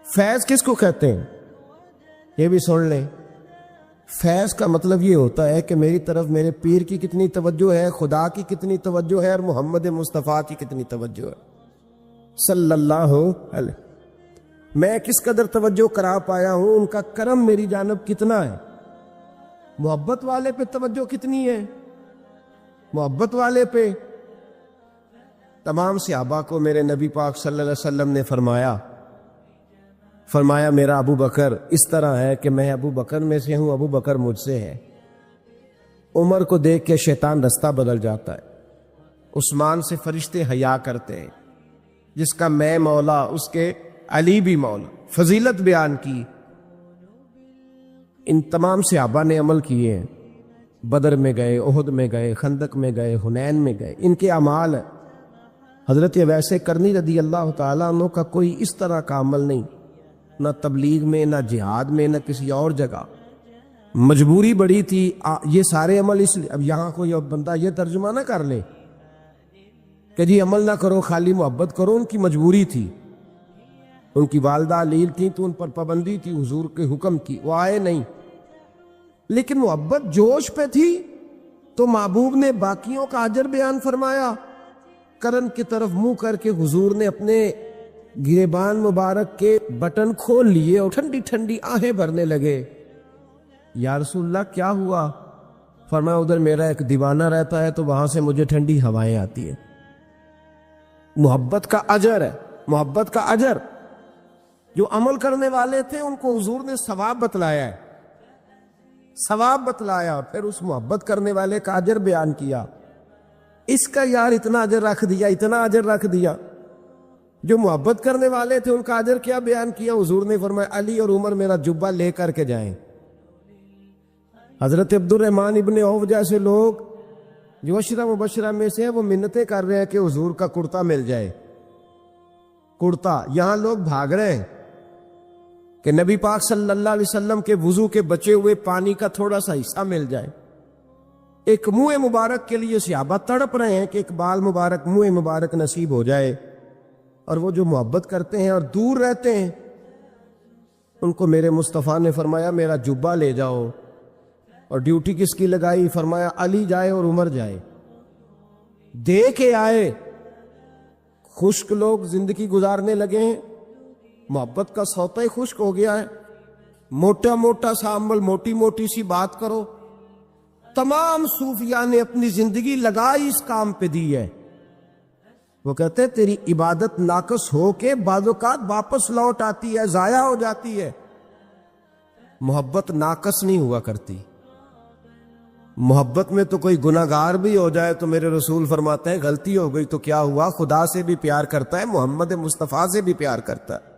فیض کس کو کہتے ہیں یہ بھی سن لیں۔ فیض کا مطلب یہ ہوتا ہے کہ میری طرف میرے پیر کی کتنی توجہ ہے، خدا کی کتنی توجہ ہے، اور محمد مصطفیٰ کی کتنی توجہ ہے صلی اللہ علیہ۔ میں کس قدر توجہ کرا پایا ہوں، ان کا کرم میری جانب کتنا ہے، محبت والے پہ توجہ کتنی ہے، محبت والے پہ۔ تمام صحابہ کو میرے نبی پاک صلی اللہ علیہ وسلم نے فرمایا میرا ابو بکر اس طرح ہے کہ میں ابو بکر میں سے ہوں، ابو بکر مجھ سے ہے۔ عمر کو دیکھ کے شیطان رستہ بدل جاتا ہے، عثمان سے فرشتے حیا کرتے ہیں، جس کا میں مولا اس کے علی بھی مولا۔ فضیلت بیان کی، ان تمام صحابہ نے عمل کیے ہیں، بدر میں گئے، احد میں گئے، خندق میں گئے، حنین میں گئے، ان کے اعمال ہیں۔ حضرت اویس کرنی رضی اللہ تعالیٰ عنہ کا کوئی اس طرح کا عمل نہیں، نہ تبلیغ میں، نہ جہاد میں، نہ کسی اور جگہ، مجبوری بڑی تھی۔ یہ سارے عمل اس لیے، اب یہاں کوئی بندہ یہ ترجمہ نہ کر لے کہ جی عمل نہ کرو خالی محبت کرو، ان کی مجبوری تھی، ان کی والدہ علیل تھی تو ان پر پابندی تھی حضور کے حکم کی، وہ آئے نہیں، لیکن محبت جوش پہ تھی تو محبوب نے باقیوں کا اجر بیان فرمایا۔ کرن کی طرف منہ کر کے حضور نے اپنے گریبان مبارک کے بٹن کھول لیے اور ٹھنڈی ٹھنڈی آہیں بھرنے لگے۔ یا رسول اللہ کیا ہوا؟ فرمایا ادھر میرا ایک دیوانہ رہتا ہے تو وہاں سے مجھے ٹھنڈی ہوائیں آتی ہیں۔ محبت کا اجر ہے، محبت کا اجر۔ جو عمل کرنے والے تھے ان کو حضور نے ثواب بتلایا ہے، ثواب بتلایا، اور پھر اس محبت کرنے والے کا اجر بیان کیا۔ اس کا یار اتنا اجر رکھ دیا، اتنا اجر رکھ دیا۔ جو محبت کرنے والے تھے ان کا اجر کیا بیان کیا؟ حضور نے فرمایا علی اور عمر میرا جبہ لے کر کے جائیں۔ حضرت عبد الرحمن ابن عوف جیسے لوگ جو عشرہ مبشرہ میں سے ہیں، وہ منتیں کر رہے ہیں کہ حضور کا کرتا مل جائے، کرتا۔ یہاں لوگ بھاگ رہے ہیں کہ نبی پاک صلی اللہ علیہ وسلم کے وضو کے بچے ہوئے پانی کا تھوڑا سا حصہ مل جائے۔ ایک منہ مبارک کے لیے صحابہ تڑپ رہے ہیں کہ ایک بال مبارک، منہ مبارک نصیب ہو جائے، اور وہ جو محبت کرتے ہیں اور دور رہتے ہیں ان کو میرے مصطفیٰ نے فرمایا میرا جبہ لے جاؤ۔ اور ڈیوٹی کس کی لگائی؟ فرمایا علی جائے اور عمر جائے، دے کے آئے۔ خشک لوگ زندگی گزارنے لگے ہیں، محبت کا سوتا ہی خشک ہو گیا ہے۔ موٹا موٹا سا عمل، موٹی موٹی سی بات کرو۔ تمام صوفیاء نے اپنی زندگی لگائی اس کام پہ دی ہے۔ وہ کہتے ہیں تیری عبادت ناقص ہو کے بعض اوقات واپس لوٹ آتی ہے، ضائع ہو جاتی ہے۔ محبت ناقص نہیں ہوا کرتی۔ محبت میں تو کوئی گناہگار بھی ہو جائے تو میرے رسول فرماتے ہیں غلطی ہو گئی تو کیا ہوا، خدا سے بھی پیار کرتا ہے، محمد مصطفیٰ سے بھی پیار کرتا ہے۔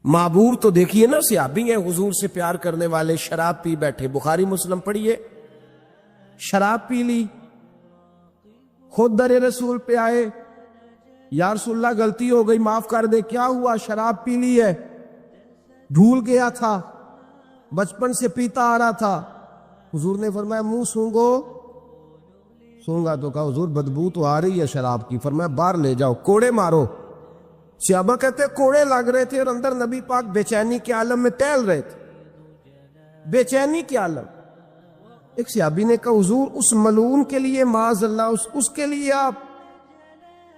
محبوب تو دیکھیے نا، صحابی ہیں حضور سے پیار کرنے والے، شراب پی بیٹھے، بخاری مسلم پڑھیے، شراب پی لی، خود در رسول پہ آئے، یا رسول اللہ غلطی ہو گئی معاف کر دے۔ کیا ہوا؟ شراب پی لی ہے، بھول گیا تھا، بچپن سے پیتا آ رہا تھا۔ حضور نے فرمایا منہ سونگو۔ سونگا تو کہا حضور بدبو تو آ رہی ہے شراب کی۔ فرمایا باہر لے جاؤ، کوڑے مارو۔ صحابہ کہتے کوڑے لگ رہے تھے اور اندر نبی پاک بے چینی کے عالم میں ٹہل رہے تھے، بے چینی کے عالم۔ ایک صحابی نے کہا حضور اس ملعون کے لیے معاذ اللہ، اس کے لیے آپ،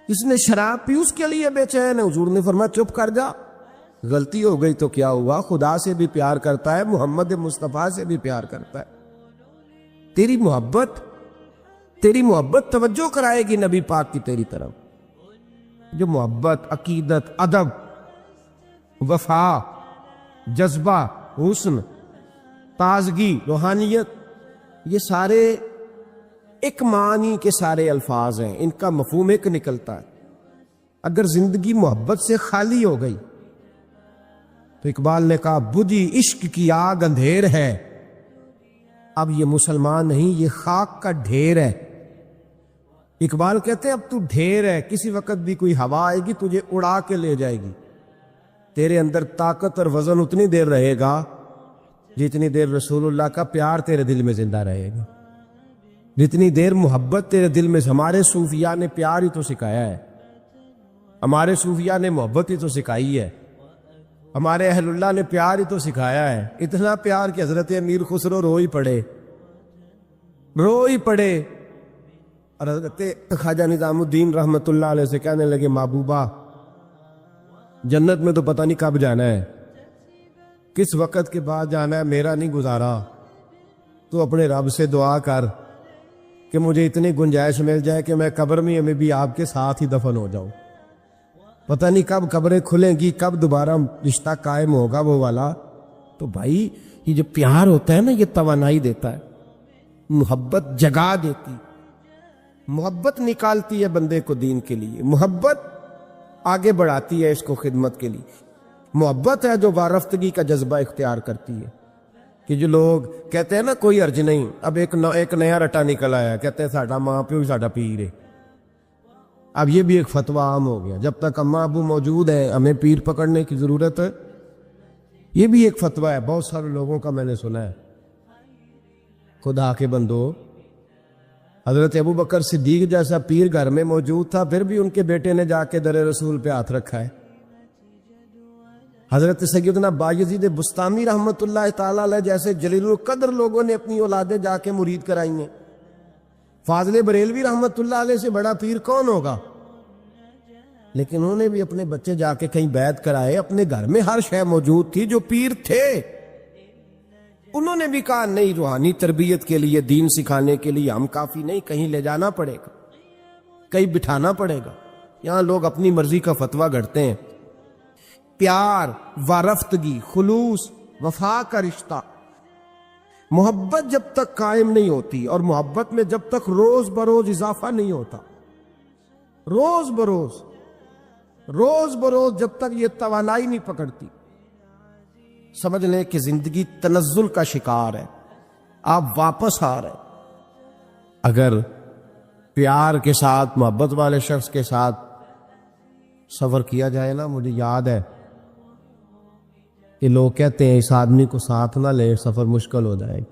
اس نے شراب پی اس کے لیے بے چین ہے۔ حضور نے فرمایا چپ کر جا، غلطی ہو گئی تو کیا ہوا، خدا سے بھی پیار کرتا ہے، محمد مصطفیٰ سے بھی پیار کرتا ہے۔ تیری محبت توجہ کرائے گی نبی پاک کی تیری طرف۔ جو محبت، عقیدت، ادب، وفا، جذبہ، حسن، تازگی، روحانیت، یہ سارے ایک معنی کے سارے الفاظ ہیں، ان کا مفہوم ایک نکلتا ہے۔ اگر زندگی محبت سے خالی ہو گئی تو اقبال نے کہا بجھی عشق کی آگ اندھیر ہے، اب یہ مسلمان نہیں، یہ خاک کا ڈھیر ہے۔ اقبال کہتے ہیں اب تو ڈھیر ہے، کسی وقت بھی کوئی ہوا آئے گی تجھے اڑا کے لے جائے گی، تیرے اندر طاقت اور وزن اتنی دیر رہے گا جتنی دیر رسول اللہ کا پیار تیرے دل میں زندہ رہے گا، جتنی دیر محبت تیرے دل میں، ہمارے صوفیاء نے پیار ہی تو سکھایا ہے، ہمارے صوفیاء نے محبت ہی تو سکھائی ہے، ہمارے اہل اللہ نے پیار ہی تو سکھایا ہے۔ اتنا پیار کہ حضرت امیر خسرو رو ہی پڑے، اور حضرت خواجہ نظام الدین رحمت اللہ علیہ سے کہنے لگے محبوبہ جنت میں تو پتہ نہیں کب جانا ہے، کس وقت کے بعد جانا ہے، میرا نہیں گزارا، تو اپنے رب سے دعا کر کہ مجھے اتنی گنجائش مل جائے کہ میں قبر میں بھی آپ کے ساتھ ہی دفن ہو جاؤں۔ پتہ نہیں کب قبریں کھلیں گی، کب دوبارہ رشتہ قائم ہوگا وہ والا۔ تو بھائی یہ جو پیار ہوتا ہے نا، یہ توانائی دیتا ہے، محبت جگا دیتی، محبت نکالتی ہے بندے کو دین کے لیے، محبت آگے بڑھاتی ہے اس کو خدمت کے لیے، محبت ہے جو وارفتگی کا جذبہ اختیار کرتی ہے۔ کہ جو لوگ کہتے ہیں نا کوئی حرج نہیں، اب ایک نیا رٹا نکل آیا، کہتے ہیں ساڈا ماں پیو ہی ساڈا پیر ہے۔ اب یہ بھی ایک فتویٰ عام ہو گیا، جب تک اماں ابو موجود ہیں ہمیں پیر پکڑنے کی ضرورت ہے، یہ بھی ایک فتویٰ ہے، بہت سارے لوگوں کا میں نے سنا ہے۔ خدا کے بندو، حضرت ابو بکر صدیق جیسا پیر گھر میں موجود تھا، پھر بھی ان کے بیٹے نے جا کے در رسول پہ ہاتھ رکھا ہے۔ حضرت سیدنا بایزید بستامی رحمت اللہ تعالی علیہ جیسے جلیل القدر لوگوں نے اپنی اولادیں جا کے مرید کرائی ہیں۔ فاضل بریلوی رحمت اللہ علیہ سے بڑا پیر کون ہوگا؟ لیکن انہوں نے بھی اپنے بچے جا کے کہیں بیعت کرائے، اپنے گھر میں ہر شے موجود تھی، جو پیر تھے انہوں نے بھی کہا نہیں، روحانی تربیت کے لیے، دین سکھانے کے لیے ہم کافی نہیں، کہیں لے جانا پڑے گا، کہیں بٹھانا پڑے گا۔ یہاں لوگ اپنی مرضی کا فتویٰ گھڑتے ہیں۔ پیار، وارفتگی، خلوص، وفا کا رشتہ، محبت جب تک قائم نہیں ہوتی، اور محبت میں جب تک روز بروز اضافہ نہیں ہوتا، روز بروز جب تک یہ توانائی نہیں پکڑتی، سمجھ لیں کہ زندگی تنزل کا شکار ہے، آپ واپس آ رہے۔ اگر پیار کے ساتھ، محبت والے شخص کے ساتھ سفر کیا جائے نا، مجھے یاد ہے کہ لوگ کہتے ہیں اس آدمی کو ساتھ نہ لے، سفر مشکل ہو جائے گا،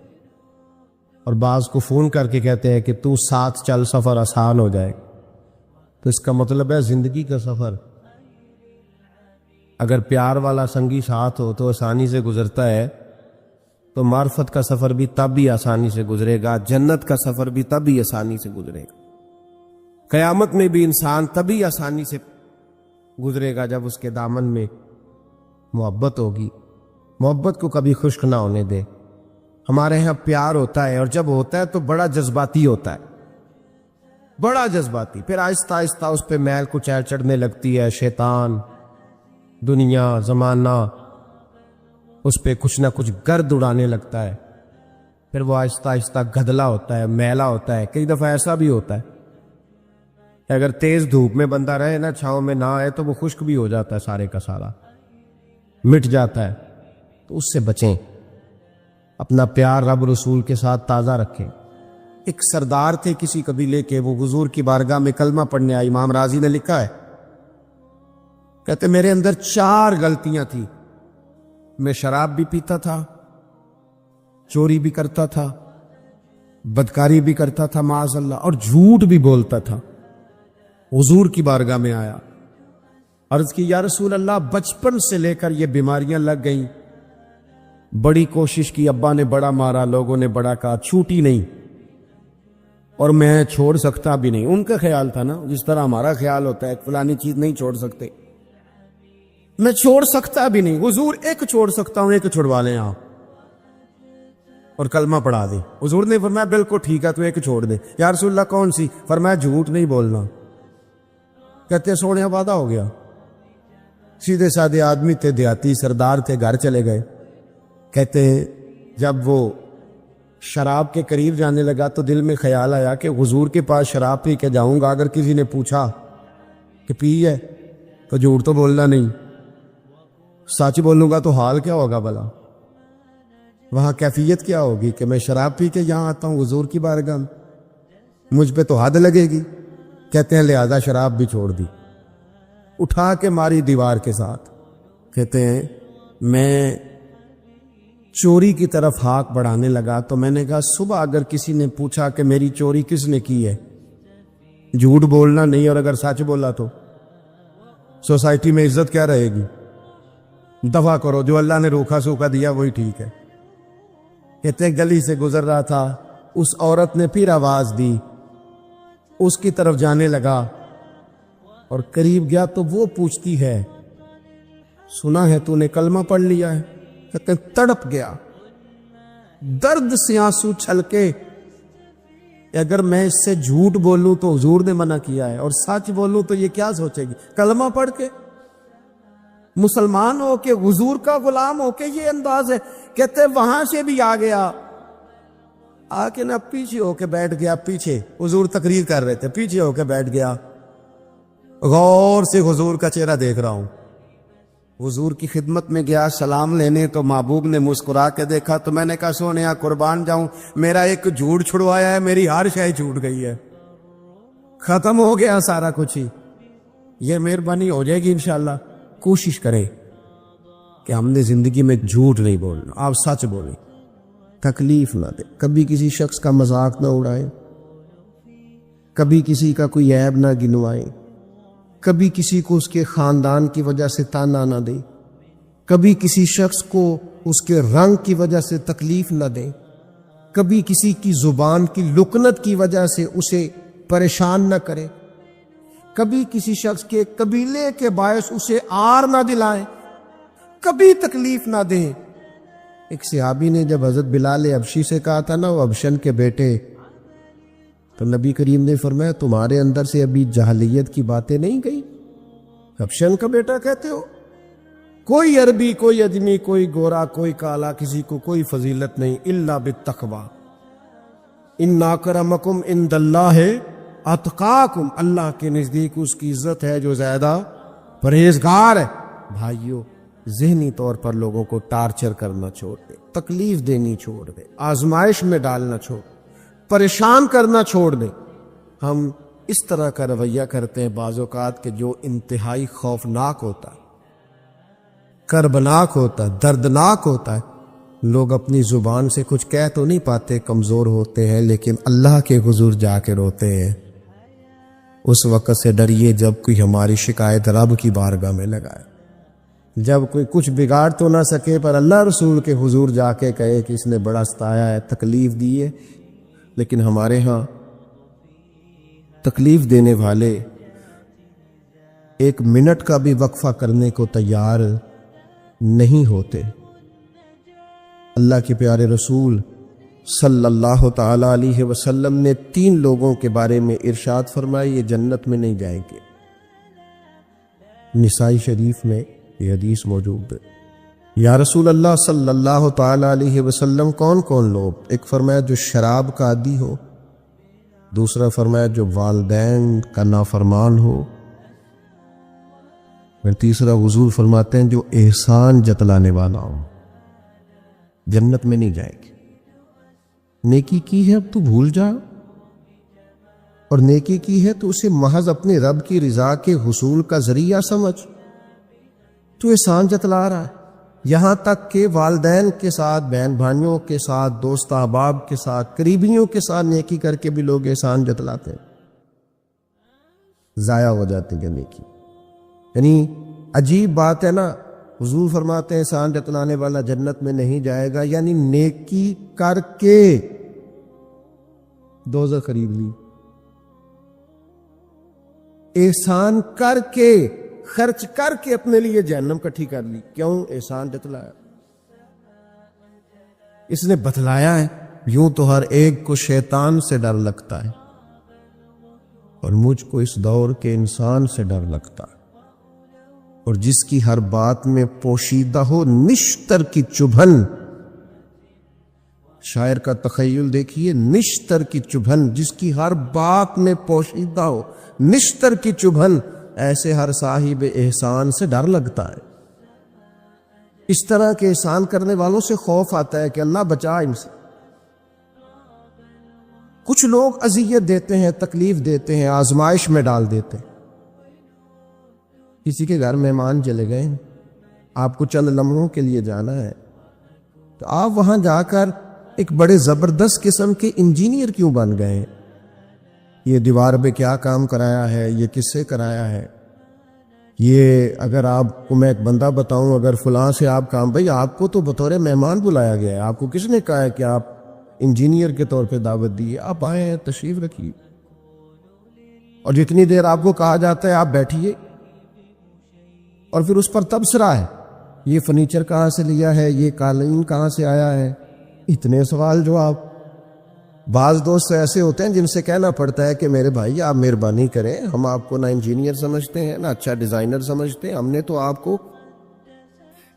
اور بعض کو فون کر کے کہتے ہیں کہ تو ساتھ چل، سفر آسان ہو جائے گا۔ تو اس کا مطلب ہے زندگی کا سفر اگر پیار والا سنگی ساتھ ہو تو آسانی سے گزرتا ہے، تو معرفت کا سفر بھی تب ہی آسانی سے گزرے گا، جنت کا سفر بھی تب ہی آسانی سے گزرے گا، قیامت میں بھی انسان تبھی آسانی سے گزرے گا جب اس کے دامن میں محبت ہوگی۔ محبت کو کبھی خشک نہ ہونے دے۔ ہمارے ہاں پیار ہوتا ہے، اور جب ہوتا ہے تو بڑا جذباتی ہوتا ہے، بڑا جذباتی، پھر آہستہ آہستہ اس پہ میل کچیل چڑھنے لگتی ہے، شیطان، دنیا، زمانہ اس پہ کچھ نہ کچھ گرد اڑانے لگتا ہے، پھر وہ آہستہ آہستہ گدلا ہوتا ہے، میلا ہوتا ہے۔ کئی دفعہ ایسا بھی ہوتا ہے کہ اگر تیز دھوپ میں بندہ رہے نا، چھاؤں میں نہ آئے، تو وہ خشک بھی ہو جاتا ہے، سارے کا سارا مٹ جاتا ہے۔ تو اس سے بچیں، اپنا پیار رب رسول کے ساتھ تازہ رکھیں۔ ایک سردار تھے کسی قبیلے کے، وہ حضور کی بارگاہ میں کلمہ پڑھنے آئے۔ امام راضی نے لکھا ہے، کہتے میرے اندر 4 غلطیاں تھیں، میں شراب بھی پیتا تھا، چوری بھی کرتا تھا، بدکاری بھی کرتا تھا معاذ اللہ، اور جھوٹ بھی بولتا تھا۔ حضور کی بارگاہ میں آیا، عرض کی یا رسول اللہ، بچپن سے لے کر یہ بیماریاں لگ گئیں، بڑی کوشش کی، ابا نے بڑا مارا، لوگوں نے بڑا کہا، چھوٹی نہیں، اور میں چھوڑ سکتا بھی نہیں۔ ان کا خیال تھا نا، جس طرح ہمارا خیال ہوتا ہے فلانی چیز نہیں چھوڑ سکتے، میں چھوڑ سکتا بھی نہیں۔ حضور ایک چھوڑ سکتا ہوں، ایک چھوڑوا لیں آپ، اور کلمہ پڑھا دیں۔ حضور نے فرمایا بالکل ٹھیک ہے، تو ایک چھوڑ دے۔ یا رسول اللہ کون سی؟ فرمایا جھوٹ نہیں بولنا۔ کہتے سونے وعدہ ہو گیا۔ سیدھے سادے آدمی تھے، دیہاتی سردار تھے، گھر چلے گئے۔ کہتے جب وہ شراب کے قریب جانے لگا تو دل میں خیال آیا کہ حضور کے پاس شراب پی کے جاؤں گا، اگر کسی نے پوچھا کہ پی ہے تو جھوٹ تو بولنا نہیں، سچ بولوں گا تو حال کیا ہوگا بھلا، وہاں کیفیت کیا ہوگی کہ میں شراب پی کے یہاں آتا ہوں حضور کی بارگاہ میں، مجھ پہ تو حد لگے گی۔ کہتے ہیں لہذا شراب بھی چھوڑ دی، اٹھا کے ماری دیوار کے ساتھ۔ کہتے ہیں میں چوری کی طرف ہاتھ بڑھانے لگا تو میں نے کہا صبح اگر کسی نے پوچھا کہ میری چوری کس نے کی ہے، جھوٹ بولنا نہیں، اور اگر سچ بولا تو سوسائٹی میں عزت کیا رہے گی؟ دفع کرو، جو اللہ نے روکا سوکھا دیا وہی ٹھیک ہے۔ کہتے گلی سے گزر رہا تھا، اس عورت نے پھر آواز دی، اس کی طرف جانے لگا اور قریب گیا تو وہ پوچھتی ہے سنا ہے تو نے کلمہ پڑھ لیا ہے؟ کہتے تڑپ گیا، درد سے آنسو چھلکے، اگر میں اس سے جھوٹ بولوں تو حضور نے منع کیا ہے، اور سچ بولوں تو یہ کیا سوچے گی؟ کلمہ پڑھ کے مسلمان ہو کے حضور کا غلام ہو کے یہ انداز ہے۔ کہتے وہاں سے بھی آ گیا، آ کے نہ پیچھے ہو کے بیٹھ گیا، پیچھے حضور تقریر کر رہے تھے، پیچھے ہو کے بیٹھ گیا، غور سے حضور کا چہرہ دیکھ رہا ہوں۔ حضور کی خدمت میں گیا سلام لینے تو محبوب نے مسکرا کے دیکھا تو میں نے کہا سونیا قربان جاؤں، میرا ایک جھوٹ چھڑوایا ہے، میری ہر شے چھوٹ گئی ہے، ختم ہو گیا سارا کچھ ہی۔ یہ مہربانی ہو جائے گی انشاءاللہ۔ کوشش کریں کہ ہم نے زندگی میں جھوٹ نہیں بولنا، آپ سچ بولیں، تکلیف نہ دیں، کبھی کسی شخص کا مذاق نہ اڑائیں، کبھی کسی کا کوئی عیب نہ گنوائیں، کبھی کسی کو اس کے خاندان کی وجہ سے تانا نہ دیں، کبھی کسی شخص کو اس کے رنگ کی وجہ سے تکلیف نہ دیں، کبھی کسی کی زبان کی لکنت کی وجہ سے اسے پریشان نہ کریں، کبھی کسی شخص کے قبیلے کے باعث اسے آر نہ دلائیں، کبھی تکلیف نہ دیں۔ ایک صحابی نے جب حضرت بلال حبشی سے کہا تھا نا وہ حبشن کے بیٹے، تو نبی کریم نے فرمایا تمہارے اندر سے ابھی جاہلیت کی باتیں نہیں گئی؟ حبشن کا بیٹا کہتے ہو؟ کوئی عربی، کوئی اجمی، کوئی گورا، کوئی کالا، کسی کو کوئی فضیلت نہیں الا بالتقوی، ان اکرمکم عند اللہ اتقاکم، اللہ کے نزدیک اس کی عزت ہے جو زیادہ پرہیزگار ہے۔ بھائیو، ذہنی طور پر لوگوں کو ٹارچر کرنا چھوڑ دے، تکلیف دینی چھوڑ دے، آزمائش میں ڈالنا چھوڑ دے، پریشان کرنا چھوڑ دے۔ ہم اس طرح کا رویہ کرتے ہیں بعض اوقات کہ جو انتہائی خوفناک ہوتا ہے، کربناک ہوتا ہے، دردناک ہوتا ہے۔ لوگ اپنی زبان سے کچھ کہہ تو نہیں پاتے، کمزور ہوتے ہیں، لیکن اللہ کے حضور جا کے روتے ہیں۔ اس وقت سے ڈریے جب کوئی ہماری شکایت رب کی بارگاہ میں لگائے، جب کوئی کچھ بگاڑ تو نہ سکے پر اللہ رسول کے حضور جا کے کہے کہ اس نے بڑا ستایا ہے، تکلیف دی ہے۔ لیکن ہمارے ہاں تکلیف دینے والے ایک منٹ کا بھی وقفہ کرنے کو تیار نہیں ہوتے۔ اللہ کے پیارے رسول صلی اللہ تعالی علیہ وسلم نے 3 لوگوں کے بارے میں ارشاد فرمایا یہ جنت میں نہیں جائیں گے۔ نسائی شریف میں یہ حدیث موجود ہے۔ یا رسول اللہ صلی اللہ تعالی علیہ وسلم کون کون لوگ؟ ایک فرمایا جو شراب کا عادی ہو، دوسرا فرمایا جو والدین کا نافرمان ہو، پھر تیسرا حضور فرماتے ہیں جو احسان جتلانے والا ہو۔ جنت میں نہیں جائے گی۔ نیکی کی ہے اب تو بھول جا، اور نیکی کی ہے تو اسے محض اپنے رب کی رضا کے حصول کا ذریعہ سمجھ۔ تو احسان جتلا رہا ہے، یہاں تک کہ والدین کے ساتھ، بہن بھائیوں کے ساتھ، دوست احباب کے ساتھ، قریبیوں کے ساتھ نیکی کر کے بھی لوگ احسان جتلاتے ہیں، ضائع ہو جاتی ہے نیکی۔ یعنی عجیب بات ہے نا، حضور فرماتے ہیں احسان جتلانے والا جنت میں نہیں جائے گا، یعنی نیکی کر کے دوزخ خرید لی، احسان کر کے، خرچ کر کے اپنے لیے جہنم کٹھی کر لی۔ کیوں؟ احسان جتلایا، اس نے بتلایا ہے۔ یوں تو ہر ایک کو شیطان سے ڈر لگتا ہے، اور مجھ کو اس دور کے انسان سے ڈر لگتا ہے، اور جس کی ہر بات میں پوشیدہ ہو نشتر کی چبھن۔ شاعر کا تخیل دیکھیے، نشتر کی چبھن، جس کی ہر بات میں پوشیدہ ہو نشتر کی چبھن، ایسے ہر صاحب احسان سے ڈر لگتا ہے۔ اس طرح کے احسان کرنے والوں سے خوف آتا ہے کہ اللہ بچا ان سے۔ کچھ لوگ اذیت دیتے ہیں، تکلیف دیتے ہیں، آزمائش میں ڈال دیتے ہیں۔ کسی کے گھر مہمان چلے گئے، آپ کو چند لمحوں کے لیے جانا ہے، تو آپ وہاں جا کر ایک بڑے زبردست قسم کے انجینئر کیوں بن گئے؟ یہ دیوار پہ کیا کام کرایا ہے، یہ کس سے کرایا ہے؟ یہ اگر آپ کو میں ایک بندہ بتاؤں، اگر فلاں سے آپ کام، بھائی آپ کو تو بطور مہمان بلایا گیا ہے، آپ کو کس نے کہا ہے کہ آپ انجینئر کے طور پہ دعوت دی ہے؟ آپ آئیں، تشریف رکھیے، اور جتنی دیر آپ کو کہا جاتا ہے آپ بیٹھیے، اور پھر اس پر تبصرہ ہے، یہ فرنیچر کہاں سے لیا ہے، یہ قالین کہاں سے آیا ہے، اتنے سوال جواب۔ بعض دوست ایسے ہوتے ہیں جن سے کہنا پڑتا ہے کہ میرے بھائی آپ مہربانی کریں، ہم آپ کو نہ انجینئر سمجھتے ہیں نہ اچھا ڈیزائنر سمجھتے ہیں، ہم نے تو آپ کو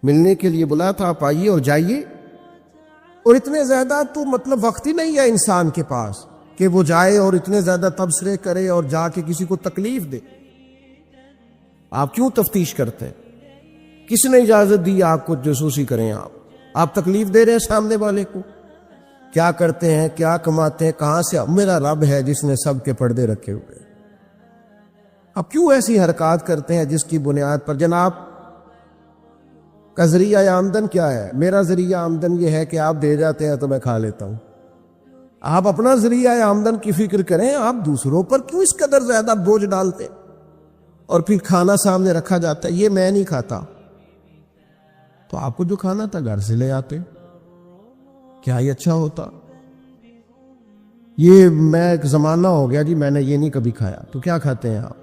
ملنے کے لیے بلایا تھا، آپ آئیے اور جائیے۔ اور اتنے زیادہ تو مطلب وقت ہی نہیں ہے انسان کے پاس کہ وہ جائے اور اتنے زیادہ تبصرے کرے اور جا کے کسی کو تکلیف دے۔ آپ کیوں تفتیش کرتے ہیں؟ کس نے اجازت دی آپ کو جاسوسی کریں؟ آپ تکلیف دے رہے ہیں سامنے والے کو۔ کیا کرتے ہیں، کیا کماتے ہیں، کہاں سے؟ میرا رب ہے جس نے سب کے پردے رکھے ہوئے۔ آپ کیوں ایسی حرکات کرتے ہیں جس کی بنیاد پر جناب کا ذریعہ آمدن کیا ہے؟ میرا ذریعہ آمدن یہ ہے کہ آپ دے جاتے ہیں تو میں کھا لیتا ہوں۔ آپ اپنا ذریعہ آمدن کی فکر کریں، آپ دوسروں پر کیوں اس قدر زیادہ بوجھ ڈالتے؟ اور پھر کھانا سامنے رکھا جاتا ہے، یہ میں نہیں کھاتا، تو آپ کو جو کھانا تھا گھر سے لے آتے، کیا یہ اچھا ہوتا؟ یہ میں ایک زمانہ ہو گیا جی میں نے یہ نہیں کبھی کھایا، تو کیا کھاتے ہیں آپ؟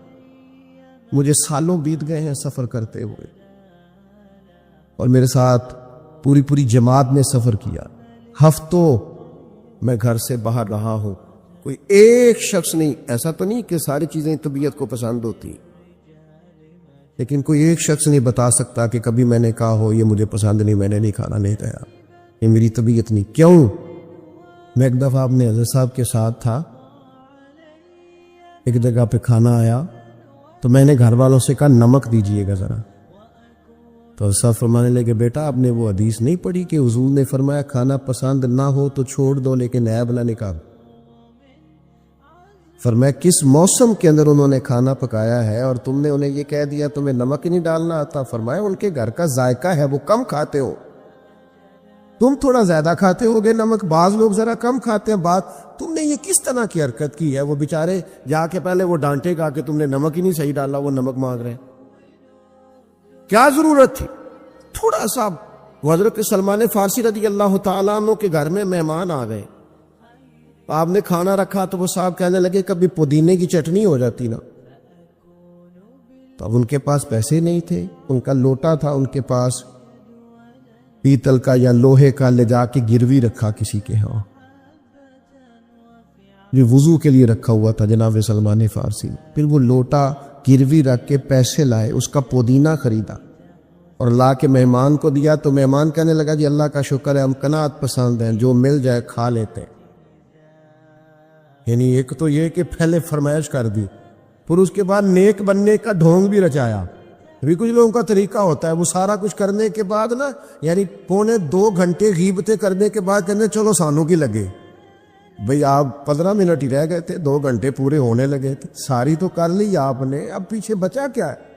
مجھے سالوں بیت گئے ہیں سفر کرتے ہوئے، اور میرے ساتھ پوری جماعت نے سفر کیا، ہفتوں میں گھر سے باہر رہا ہوں، کوئی ایک شخص نہیں، ایسا تو نہیں کہ ساری چیزیں طبیعت کو پسند ہوتی، لیکن کوئی ایک شخص نہیں بتا سکتا کہ کبھی میں نے کہا ہو یہ مجھے پسند نہیں، میں نے نہیں کھانا، نہیں کھایا، یہ میری طبیعت نہیں۔ کیوں؟ میں ایک دفعہ اپنے حضرت صاحب کے ساتھ تھا، ایک جگہ پہ کھانا آیا تو میں نے گھر والوں سے کہا نمک دیجئے گا ذرا، تو صاحب فرمانے لگے بیٹا آپ نے وہ حدیث نہیں پڑھی کہ حضور نے فرمایا کھانا پسند نہ ہو تو چھوڑ دو لیکن عیب نہ نکال؟ فرمایا کس موسم کے اندر انہوں نے کھانا پکایا ہے اور تم نے انہیں یہ کہہ دیا تمہیں نمک ہی نہیں ڈالنا آتا؟ فرمایا ان کے گھر کا ذائقہ ہے، وہ کم کھاتے ہو، تم تھوڑا زیادہ کھاتے ہوگے نمک، بعض لوگ ذرا کم کھاتے ہیں، تم نے یہ کس طرح کی حرکت کی ہے؟ وہ بیچارے جا کے پہلے وہ ڈانٹے گا کہ تم نے نمک ہی نہیں صحیح ڈالا، وہ نمک مانگ رہے ہیں، کیا ضرورت تھی؟ تھوڑا سا حضرت سلمان فارسی رضی اللہ تعالیٰ عنہ کے گھر میں مہمان آ گئے، آپ نے کھانا رکھا تو وہ صاحب کہنے لگے کبھی پودینے کی چٹنی ہو جاتی نا، تو اب ان کے پاس پیسے نہیں تھے، ان کا لوٹا تھا ان کے پاس پیتل کا یا لوہے کا، لے جا کے گروی رکھا کسی کے ہاں، جو وضو کے لیے رکھا ہوا تھا جناب سلمان فارسی، پھر وہ لوٹا گروی رکھ کے پیسے لائے، اس کا پودینہ خریدا اور لا کے مہمان کو دیا، تو مہمان کہنے لگا جی اللہ کا شکر ہے ہم قناعت پسند ہیں، جو مل جائے کھا لیتے ہیں۔ یعنی ایک تو یہ کہ پہلے فرمائش کر دی، پھر اس کے بعد نیک بننے کا ڈھونگ بھی رچایا۔ ابھی کچھ لوگوں کا طریقہ ہوتا ہے وہ سارا کچھ کرنے کے بعد نا، یعنی 2.25 گھنٹے غیبتیں کرنے کے بعد کہنے چلو سانوں کی لگے، بھئی آپ 15 منٹ ہی رہ گئے تھے، 2 گھنٹے پورے ہونے لگے تھے، ساری تو کر لی آپ نے، اب پیچھے بچا کیا ہے؟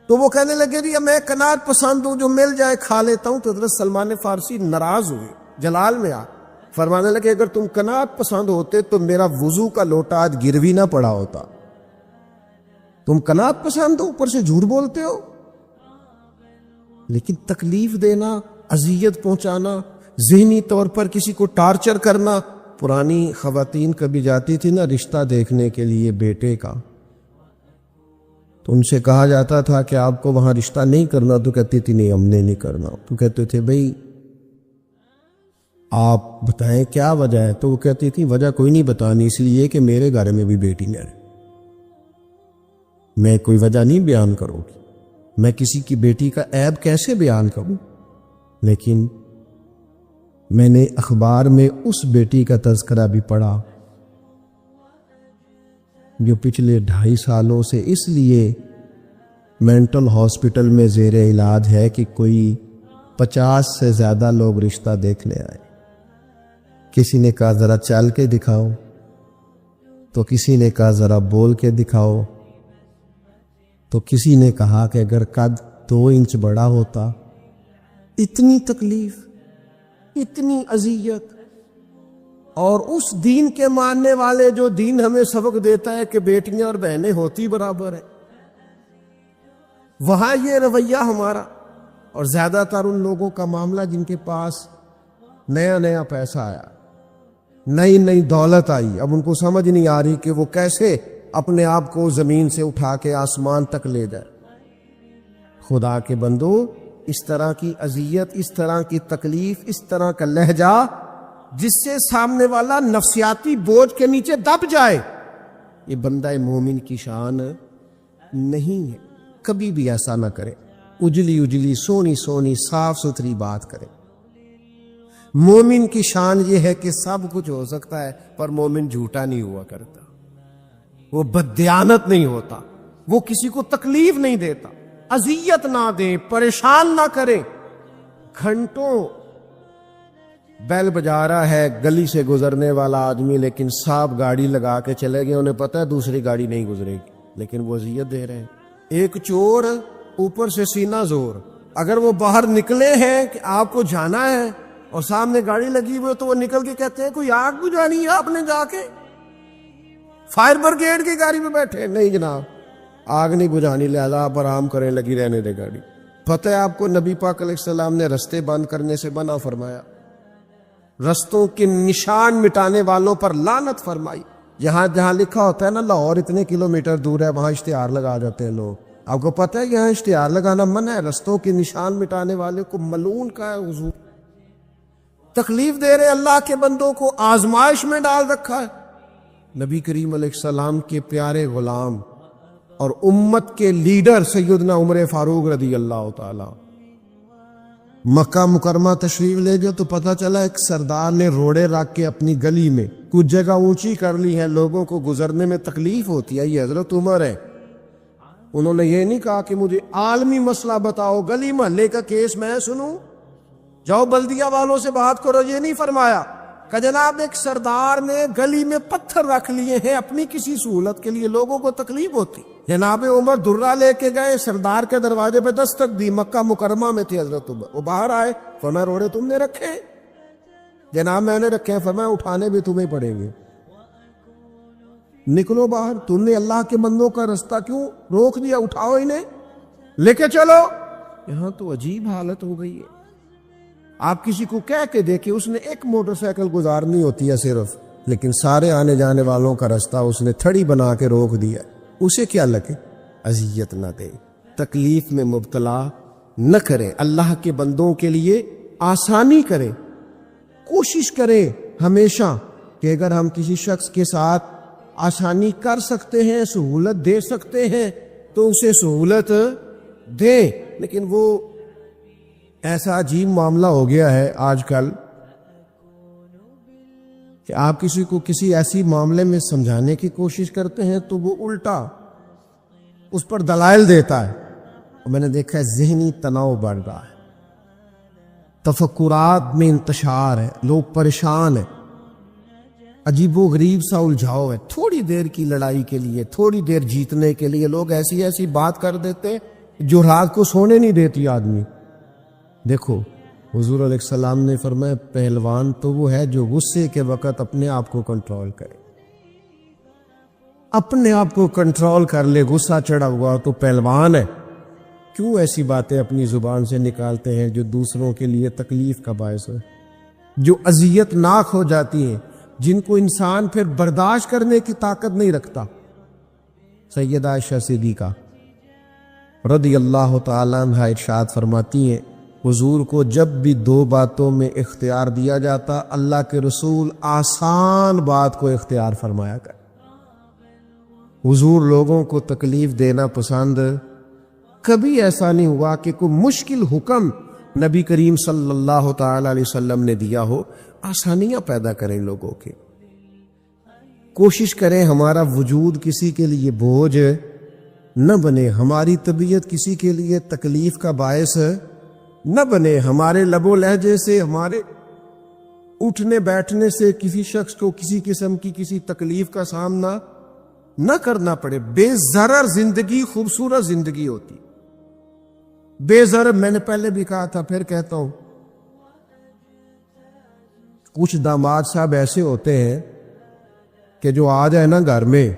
تو وہ کہنے لگے جی میں قناعت پسند ہوں، جو مل جائے کھا لیتا ہوں۔ تو حضرت سلمان فارسی ناراض ہوئے، جلال میں آ فرمانے لگے اگر تم قناعت پسند ہوتے تو میرا وضو کا لوٹا آج گروی نہ پڑا ہوتا، تم قناعت پسند ہو، اوپر سے جھوٹ بولتے ہو۔ لیکن تکلیف دینا، اذیت پہنچانا، ذہنی طور پر کسی کو ٹارچر کرنا، پرانی خواتین کبھی جاتی تھی نا رشتہ دیکھنے کے لیے بیٹے کا، تو ان سے کہا جاتا تھا کہ آپ کو وہاں رشتہ نہیں کرنا، تو کہتی تھی نہیں ہم نے نہیں کرنا، تو کہتے تھے بھئی آپ بتائیں کیا وجہ ہے؟ تو وہ کہتی تھی وجہ کوئی نہیں بتانی، اس لیے کہ میرے گھر میں بھی بیٹی نہ رہے، میں کوئی وجہ نہیں بیان کروں گی، میں کسی کی بیٹی کا عیب کیسے بیان کروں؟ لیکن میں نے اخبار میں اس بیٹی کا تذکرہ بھی پڑھا جو پچھلے 2.5 سالوں سے اس لیے مینٹل ہاسپٹل میں زیر علاج ہے کہ کوئی 50 سے زیادہ لوگ رشتہ دیکھنے آئے، کسی نے کہا ذرا چل کے دکھاؤ، تو کسی نے کہا ذرا بول کے دکھاؤ، تو کسی نے کہا کہ اگر قد 2 انچ بڑا ہوتا، اتنی تکلیف، اتنی اذیت، اور اس دین کے ماننے والے جو دین ہمیں سبق دیتا ہے کہ بیٹیاں اور بہنیں ہوتی برابر ہیں، وہاں یہ رویہ ہمارا۔ اور زیادہ تر ان لوگوں کا معاملہ جن کے پاس نیا نیا پیسہ آیا، نئی نئی دولت آئی، اب ان کو سمجھ نہیں آ رہی کہ وہ کیسے اپنے آپ کو زمین سے اٹھا کے آسمان تک لے جائے۔ خدا کے بندو، اس طرح کی اذیت، اس طرح کی تکلیف، اس طرح کا لہجہ جس سے سامنے والا نفسیاتی بوجھ کے نیچے دب جائے، یہ بندہ مومن کی شان نہیں ہے۔ کبھی بھی ایسا نہ کرے، اجلی اجلی سونی سونی صاف ستھری بات کرے۔ مومن کی شان یہ ہے کہ سب کچھ ہو سکتا ہے، پر مومن جھوٹا نہیں ہوا کرتا، وہ بددیانت نہیں ہوتا، وہ کسی کو تکلیف نہیں دیتا، اذیت نہ دے، پریشان نہ کرے۔ گھنٹوں بیل بجا رہا ہے گلی سے گزرنے والا آدمی، لیکن صاحب گاڑی لگا کے چلے گئے، انہیں پتہ ہے دوسری گاڑی نہیں گزرے گی، لیکن وہ اذیت دے رہے ہیں۔ ایک چور اوپر سے سینہ زور، اگر وہ باہر نکلے ہیں کہ آپ کو جانا ہے اور سامنے گاڑی لگی ہوئی تو وہ نکل کے کہتے ہیں کوئی آگ بجھانی ہے آپ نے، جا کے فائر بریگیڈ کی گاڑی میں بیٹھے۔ نہیں جناب، آگ نہیں بجھانی، لہذا آپ آرام کریں، لگی رہنے دے گاڑی۔ پتہ ہے آپ کو نبی پاک علیہ السلام نے رستے بند کرنے سے منع فرمایا، رستوں کے نشان مٹانے والوں پر لعنت فرمائی۔ جہاں جہاں لکھا ہوتا ہے نا لاہور اتنے کلومیٹر دور ہے، وہاں اشتہار لگا جاتے ہیں لوگ۔ آپ کو پتہ ہے یہاں اشتہار لگانا منع ہے، رستوں کے نشان مٹانے والے کو ملعون کا ہے حضور۔ تکلیف دے رہے اللہ کے بندوں کو، آزمائش میں ڈال رکھا ہے۔ نبی کریم علیہ السلام کے پیارے غلام اور امت کے لیڈر سیدنا عمر فاروق رضی اللہ تعالی مکہ مکرمہ تشریف لے گئے تو پتہ چلا ایک سردار نے روڑے رکھ کے اپنی گلی میں کچھ جگہ اونچی کر لی ہے، لوگوں کو گزرنے میں تکلیف ہوتی ہے، یہ حضرت عمر ہے۔ انہوں نے یہ نہیں کہا کہ مجھے عالمی مسئلہ بتاؤ، گلی محلے کا کیس میں سنوں، جاؤ بلدیہ والوں سے بات کرو، یہ نہیں فرمایا کہ جناب ایک سردار نے گلی میں پتھر رکھ لیے ہیں اپنی کسی سہولت کے لیے، لوگوں کو تکلیف ہوتی۔ جناب عمر درہ لے کے گئے، سردار کے دروازے پہ دستک دی، مکہ مکرمہ میں تھے حضرت عمر، وہ باہر آئے، فرمایا روڑے تم نے رکھے؟ جناب میں نے رکھے ہیں۔ فرمایا اٹھانے بھی تمہیں پڑیں گے، نکلو باہر، تم نے اللہ کے بندوں کا رستہ کیوں روک دیا، اٹھاؤ انہیں لے کے چلو۔ یہاں تو عجیب حالت ہو گئی ہے، آپ کسی کو کہہ کے دیکھیں، اس نے ایک موٹر سائیکل گزارنی ہوتی ہے صرف، لیکن سارے آنے جانے والوں کا رستہ اس نے تھڑی بنا کے روک دیا، اسے کیا لگے؟ اذیت نہ دے، تکلیف میں مبتلا نہ کرے، اللہ کے بندوں کے لیے آسانی کرے۔ کوشش کرے ہمیشہ کہ اگر ہم کسی شخص کے ساتھ آسانی کر سکتے ہیں، سہولت دے سکتے ہیں تو اسے سہولت دیں۔ لیکن وہ ایسا عجیب معاملہ ہو گیا ہے آج کل کہ آپ کسی کو کسی ایسی معاملے میں سمجھانے کی کوشش کرتے ہیں تو وہ الٹا اس پر دلائل دیتا ہے، اور میں نے دیکھا ہے ذہنی تناؤ بڑھ رہا ہے، تفکرات میں انتشار ہے، لوگ پریشان ہیں، عجیب و غریب سا الجھاؤ ہے۔ تھوڑی دیر کی لڑائی کے لیے، تھوڑی دیر جیتنے کے لیے لوگ ایسی ایسی بات کر دیتے جو رات کو سونے نہیں دیتی آدمی۔ دیکھو حضور علیہ السلام نے فرمایا پہلوان تو وہ ہے جو غصے کے وقت اپنے آپ کو کنٹرول کرے، اپنے آپ کو کنٹرول کر لے، غصہ چڑھا ہوا تو پہلوان ہے۔ کیوں ایسی باتیں اپنی زبان سے نکالتے ہیں جو دوسروں کے لیے تکلیف کا باعث ہے، جو اذیت ناک ہو جاتی ہیں، جن کو انسان پھر برداشت کرنے کی طاقت نہیں رکھتا۔ سیدہ عائشہ صدیقہ رضی اللہ تعالیٰ عنہا ارشاد فرماتی ہیں حضور کو جب بھی دو باتوں میں اختیار دیا جاتا، اللہ کے رسول آسان بات کو اختیار فرمایا کر۔ حضور لوگوں کو تکلیف دینا پسند، کبھی ایسا نہیں ہوا کہ کوئی مشکل حکم نبی کریم صلی اللہ تعالی علیہ وسلم نے دیا ہو، آسانیاں پیدا کریں لوگوں کے۔ کوشش کریں ہمارا وجود کسی کے لیے بوجھ نہ بنے، ہماری طبیعت کسی کے لیے تکلیف کا باعث نہ بنے، ہمارے لب و لہجے سے، ہمارے اٹھنے بیٹھنے سے کسی شخص کو کسی قسم کی کسی تکلیف کا سامنا نہ کرنا پڑے۔ بے ضرر زندگی خوبصورت زندگی ہوتی، بے ضرر، میں نے پہلے بھی کہا تھا پھر کہتا ہوں، کچھ داماد صاحب ایسے ہوتے ہیں کہ جو آ جائے نا گھر میں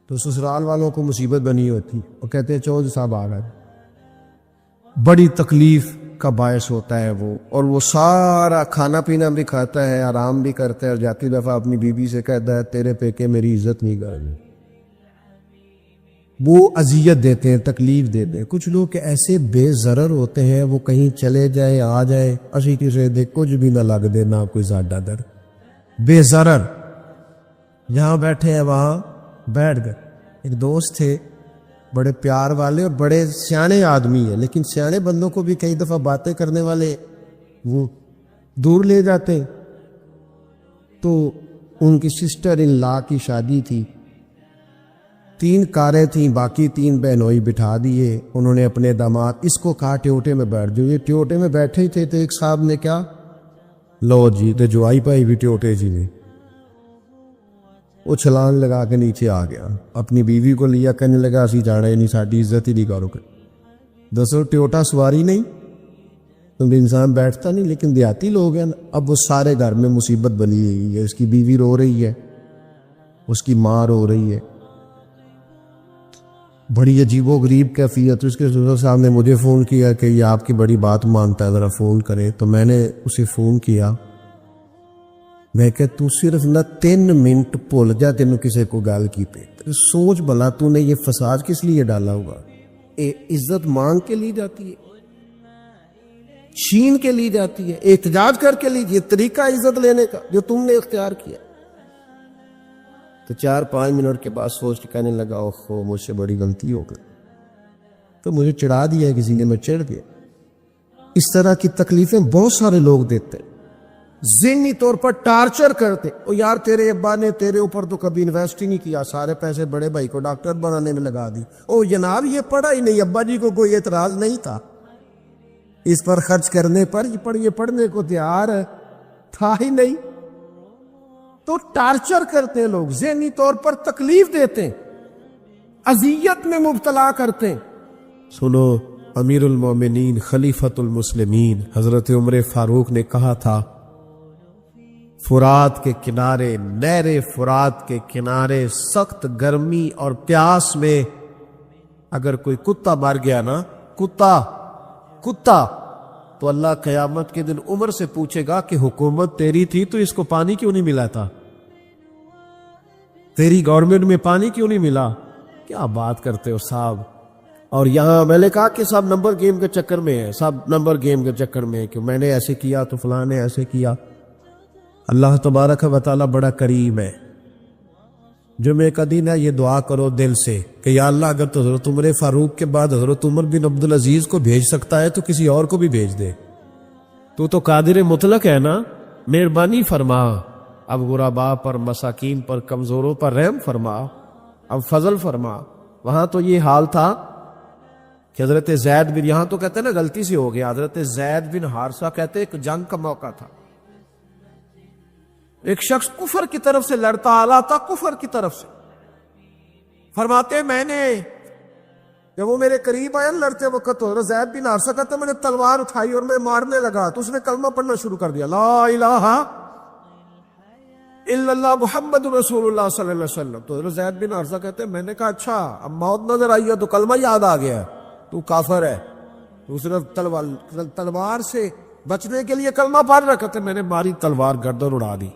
تو سسرال والوں کو مصیبت بنی ہوتی، اور کہتے ہیں چودھری صاحب آ گئے، بڑی تکلیف کا باعث ہوتا ہے وہ، اور وہ سارا کھانا پینا بھی کھاتا ہے، آرام بھی کرتا ہے، اور جاتی دفعہ اپنی بیوی سے کہتا ہے تیرے پیکے میری عزت نہیں کرنی، وہ اذیت دیتے ہیں، تکلیف دیتے ہیں۔ کچھ لوگ ایسے بے ضرر ہوتے ہیں، وہ کہیں چلے جائے آ جائے اسی کسی دے کچھ بھی نہ لگ دے، نہ کوئی زیادہ در، بے ضرر، جہاں بیٹھے ہیں وہاں بیٹھ گئے۔ ایک دوست تھے بڑے پیار والے اور بڑے سیانے آدمی ہیں، لیکن سیانے بندوں کو بھی کئی دفعہ باتیں کرنے والے وہ دور لے جاتے ہیں۔ تو ان کی سسٹر ان لا کی شادی تھی، 3 کاریں تھیں، باقی 3 بہنوئی بٹھا دیے انہوں نے اپنے داماد، اس کو کہا ٹیوٹے میں بیٹھ جو، یہ ٹیوٹے میں بیٹھے ہی تھے تو ایک صاحب نے کیا، لو جی تے جوائی پائی بھی ٹیوٹے جی نے، وہ چھلانگ لگا کے نیچے آ گیا، اپنی بیوی کو لیا، کہنے لگا اسی جانا ہی نہیں، ساڈی عزت ہی نہیں کرو گے۔ دسو ٹیوٹا سواری نہیں تو انسان بیٹھتا نہیں، لیکن دیہاتی لوگ ہیں نا، اب وہ سارے گھر میں مصیبت بنی ہوئی ہے، اس کی بیوی رو رہی ہے، اس کی ماں رو رہی ہے، بڑی عجیب و غریب کیفیت۔ اس کے سسر صاحب نے مجھے فون کیا کہ یہ آپ کی بڑی بات مانتا ہے، ذرا فون کرے، تو میں نے اسے فون کیا، میں کہ تو صرف نہ 3 منٹ بھول جا، تینوں کسی کو گال کی پہ سوچ بھلا تو نے یہ فساد کس لیے ڈالا ہوگا، عزت مانگ کے لی جاتی ہے، چھین کے لی جاتی ہے، احتجاج کر کے لی، یہ طریقہ عزت لینے کا جو تم نے اختیار کیا۔ تو 4-5 منٹ کے بعد سوچ کے کہنے لگا اوہو مجھ سے بڑی غلطی ہو گئی، تو مجھے چڑھا دیا کسی نے، میں چڑھ گیا۔ اس طرح کی تکلیفیں بہت سارے لوگ دیتے ہیں، ذہنی طور پر ٹارچر کرتے، او یار تیرے ابا نے تیرے اوپر تو کبھی انویسٹ ہی نہیں کیا، سارے پیسے بڑے بھائی کو ڈاکٹر بنانے میں لگا دی، او جناب یہ پڑھا ہی نہیں، ابا جی کو کوئی اعتراض نہیں تھا اس پر خرچ کرنے پر، یہ پڑھنے کو تیار تھا ہی نہیں۔ تو ٹارچر کرتے ہیں لوگ، ذہنی طور پر تکلیف دیتے ہیں، اذیت میں مبتلا کرتے ہیں۔ سنو، امیر المومنین خلیفۃ المسلمین حضرت عمر فاروق نے کہا تھا، فرات کے کنارے، نہر فرات کے کنارے سخت گرمی اور پیاس میں اگر کوئی کتا مر گیا نا، کتا تو اللہ قیامت کے دن عمر سے پوچھے گا کہ حکومت تیری تھی تو اس کو پانی کیوں نہیں ملا تھا، تیری گورنمنٹ میں پانی کیوں نہیں ملا، کیا بات کرتے ہو صاحب۔ اور یہاں میں نے کہا کہ سب نمبر گیم کے چکر میں ہے، سب نمبر گیم کے چکر میں ہے کہ میں نے ایسے کیا تو فلاں نے ایسے کیا۔ اللہ تبارک و تعالیٰ بڑا کریم ہے۔ جمعہ کا دن ہے، یہ دعا کرو دل سے کہ یا اللہ اگر تو حضرت عمر فاروق کے بعد حضرت عمر بن عبدالعزیز کو بھیج سکتا ہے تو کسی اور کو بھی بھیج دے، تو قادر مطلق ہے نا، مہربانی فرما، اب غرباء پر، مساکین پر، کمزوروں پر رحم فرما، اب فضل فرما۔ وہاں تو یہ حال تھا کہ حضرت زید بن، یہاں تو کہتے ہیں نا غلطی سے ہو گیا، حضرت زید بن حارثہ کہتے ایک جنگ کا موقع تھا، ایک شخص کفر کی طرف سے لڑتا آ تھا، کفر کی طرف سے، فرماتے میں نے جب وہ میرے قریب آیا لڑتے وقت تو حضرت زید بن حارثہ کہتے میں نے تلوار اٹھائی اور میں مارنے لگا تو اس نے کلمہ پڑھنا شروع کر دیا، لا الہ الا اللہ محمد رسول اللہ صلی اللہ علیہ وسلم۔ تو حضرت زید بن حارثہ کہتے میں نے کہا اچھا اب موت نظر آئی ہے تو کلمہ یاد آ گیا، تو کافر ہے، تو صرف تلوار سے بچنے کے لیے کلمہ پڑھ رہا، کہتے میں نے ماری تلوار گردن اڑا دی،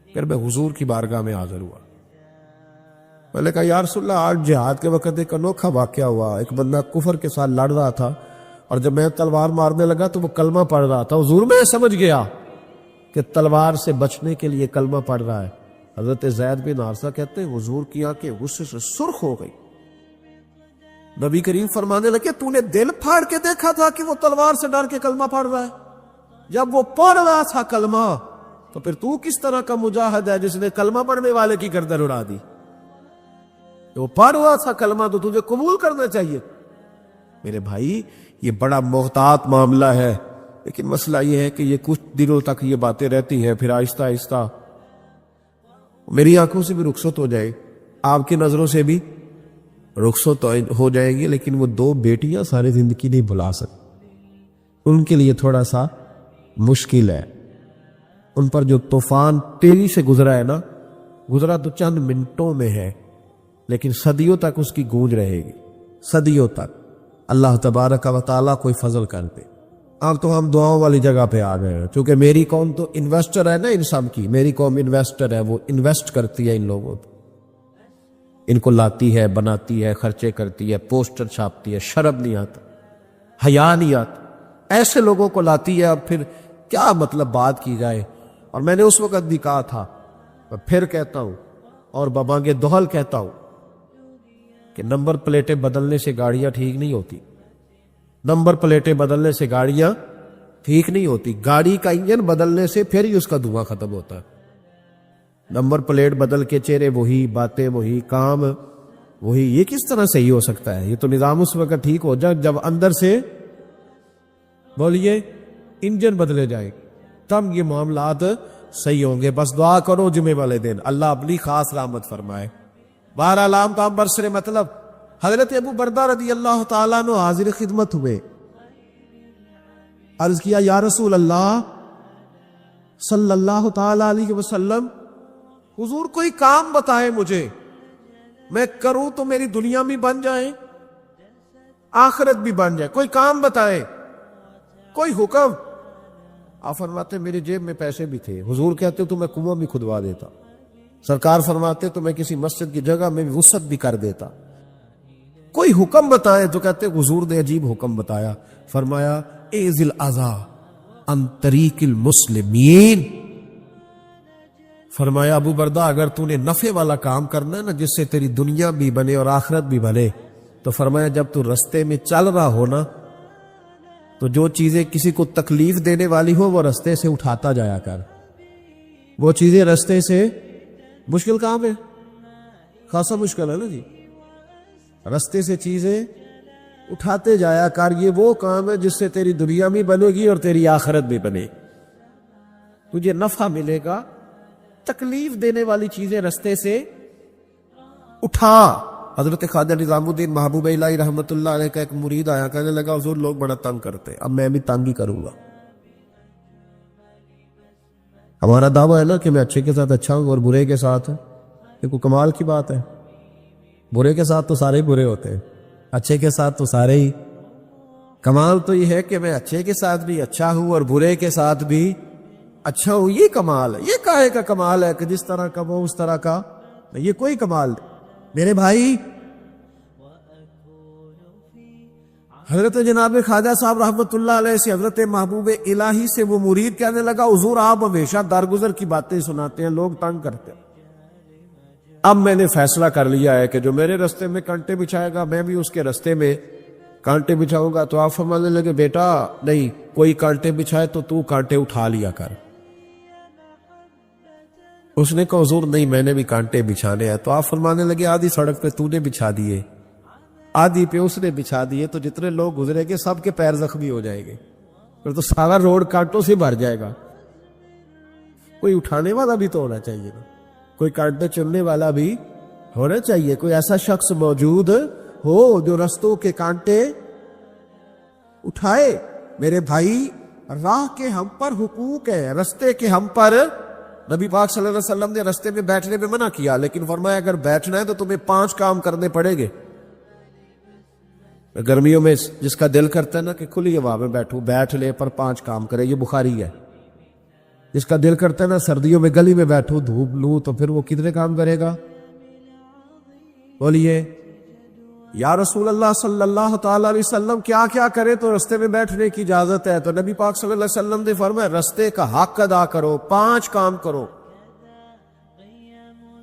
پھر میں حضور کی بارگاہ میں حاضر ہوا، میں نے کہا یا رسول اللہ آج جہاد کے وقت ایک انوکھا واقعہ ہوا، ایک بندہ کفر کے ساتھ لڑ رہا تھا اور جب میں تلوار مارنے لگا تو وہ کلمہ پڑھ رہا تھا، حضور میں سمجھ گیا کہ تلوار سے بچنے کے لیے کلمہ پڑھ رہا ہے۔ حضرت زید بن حارثہ کہتے ہیں حضور کی آنکھیں غصے سے سرخ ہو گئی، نبی کریم فرمانے لگے تو نے دل پھاڑ کے دیکھا تھا کہ وہ تلوار سے ڈر کے کلمہ پڑھ رہا ہے؟ جب وہ پڑھ رہا تھا کلمہ تو پھر تو کس طرح کا مجاہد ہے جس نے کلمہ پڑھنے والے کی گردن اڑا دی؟ وہ پڑھ رہا تھا کلمہ تو تجھے قبول کرنا چاہیے۔ میرے بھائی یہ بڑا محتاط معاملہ ہے، لیکن مسئلہ یہ ہے کہ یہ کچھ دنوں تک یہ باتیں رہتی ہیں، پھر آہستہ آہستہ میری آنکھوں سے بھی رخصت ہو جائے، آپ کی نظروں سے بھی رخصت تو ہو جائے گی لیکن وہ 2 بیٹیاں ساری زندگی نہیں بھلا سکتی، ان کے لیے تھوڑا سا مشکل ہے۔ ان پر جو طوفان تیزی سے گزرا ہے نا، گزرا تو چند منٹوں میں ہے لیکن صدیوں تک اس کی گونج رہے گی، صدیوں تک۔ اللہ تبارک و تعالیٰ کوئی فضل کر دے۔ اب تو ہم دعاؤں والی جگہ پہ آ گئے ہیں، چونکہ میری قوم تو انویسٹر ہے نا، ان سب کی میری قوم انویسٹر ہے، وہ انویسٹ کرتی ہے ان لوگوں کو، ان کو لاتی ہے، بناتی ہے، خرچے کرتی ہے، پوسٹر چھاپتی ہے، شرم نہیں آتا، حیا نہیں آتا، ایسے لوگوں کو لاتی ہے۔ اب پھر کیا مطلب بات کی جائے؟ اور میں نے اس وقت بھی کہا تھا، میں پھر کہتا ہوں اور ببانگ دوہل کہتا ہوں کہ نمبر پلیٹیں بدلنے سے گاڑیاں ٹھیک نہیں ہوتی، نمبر پلیٹیں بدلنے سے گاڑیاں ٹھیک نہیں ہوتی، گاڑی کا انجن بدلنے سے پھر ہی اس کا دھواں ختم ہوتا ہے۔ نمبر پلیٹ بدل کے چہرے وہی، باتیں وہی، کام وہی، یہ کس طرح صحیح ہو سکتا ہے؟ یہ تو نظام اس وقت ٹھیک ہو جائے جب اندر سے بولیے انجن بدلے جائے، تب یہ معاملات صحیح ہوں گے۔ بس دعا کرو جمعے والے دن اللہ اپنی خاص رحمت فرمائے۔ بہرحال عام کام برسر مطلب حضرت ابو بردہ رضی اللہ تعالیٰ عنہ حاضر خدمت ہوئے، عرض کیا یا رسول اللہ صلی اللہ تعالیٰ علیہ وسلم، حضور کوئی کام بتائے مجھے، میں کروں تو میری دنیا بھی بن جائے آخرت بھی بن جائے، کوئی کام بتائے، کوئی حکم۔ آپ فرماتے میری جیب میں پیسے بھی تھے، حضور کہتے تو میں کنواں بھی کھدوا دیتا، سرکار فرماتے تو میں کسی مسجد کی جگہ میں وسعت بھی کر دیتا، کوئی حکم بتائے تو کہتے حضور نے عجیب حکم بتایا، فرمایا ایذل اذا عن طریق المسلمین، فرمایا ابو بردہ اگر تو نے نفع والا کام کرنا ہے نا جس سے تیری دنیا بھی بنے اور آخرت بھی بنے، تو فرمایا جب تو رستے میں چل رہا ہو نا تو جو چیزیں کسی کو تکلیف دینے والی ہو وہ رستے سے اٹھاتا جایا کر، وہ چیزیں رستے سے، مشکل کام ہے، خاصا مشکل ہے نا جی، رستے سے چیزیں اٹھاتے جایا کر، یہ وہ کام ہے جس سے تیری دنیا بھی بنے گی اور تیری آخرت بھی بنے، تجھے نفع ملے گا، تکلیف دینے والی چیزیں رستے سے اٹھا۔ حضرت خواجہ نظام الدین محبوب الہی رحمت اللہ علیہ کا ایک مرید آیا، کہنے لگا حضور لوگ بڑا تنگ کرتے، اب میں بھی تنگ ہی کروں گا۔ ہمارا دعویٰ ہے نا کہ میں اچھے کے ساتھ اچھا ہوں اور برے کے ساتھ، یہ کوئی کمال کی بات ہے، برے کے ساتھ تو سارے ہی برے ہوتے ہیں، اچھے کے ساتھ تو سارے ہی، کمال تو یہ ہے کہ میں اچھے کے ساتھ بھی اچھا ہوں اور برے کے ساتھ بھی اچھا ہوں، یہ کمال ہے۔ یہ کاہے کا کمال ہے کہ جس طرح کا وہ اس طرح کا، یہ کوئی کمال نہیں میرے بھائی۔ حضرت جناب خواجہ صاحب رحمت اللہ علیہ سے حضرت محبوب الہی سے وہ مرید کہنے لگا حضور آپ ہمیشہ درگزر کی باتیں سناتے ہیں، لوگ تنگ کرتے ہیں، اب میں نے فیصلہ کر لیا ہے کہ جو میرے رستے میں کانٹے بچھائے گا میں بھی اس کے رستے میں کانٹے بچھاؤں گا۔ تو آپ فرمانے لگے بیٹا نہیں، کوئی کانٹے بچھائے تو کانٹے اٹھا لیا کر۔ اس نے کہا حضور نہیں میں نے بھی کانٹے بچھانے ہیں۔ تو آپ فرمانے لگے آدھی سڑک پہ تو نے بچھا دیے، آدھی پہ اس نے بچھا دیے، تو جتنے لوگ گزرے گے سب کے پیر زخمی ہو جائیں گے، پھر تو سارا روڈ کانٹوں سے بھر جائے گا۔ کوئی اٹھانے والا بھی تو ہونا چاہیے نا، کوئی کانٹے چننے والا بھی ہونا چاہیے، کوئی ایسا شخص موجود ہو جو رستوں کے کانٹے اٹھائے۔ میرے بھائی راہ کے ہم پر حقوق ہے، رستے کے ہم پر، نبی پاک صلی اللہ علیہ وسلم نے رستے میں بیٹھنے میں منع کیا، لیکن فرمایا اگر بیٹھنا ہے تو تمہیں 5 کام کرنے پڑیں گے۔ گرمیوں میں جس کا دل کرتا ہے نا کہ کھلی ہوا میں بیٹھوں، بیٹھ لے، پر 5 کام کرے، یہ بخاری ہے۔ جس کا دل کرتا ہے نا سردیوں میں گلی میں بیٹھوں، دھوپ لوں، تو پھر وہ کتنے کام کرے گا؟ بولیے یا رسول اللہ صلی اللہ تعالی علیہ وسلم کیا کیا کرے تو رستے میں بیٹھنے کی اجازت ہے؟ تو نبی پاک صلی اللہ علیہ وسلم نے فرمایا رستے کا حق ادا کرو، 5 کام کرو۔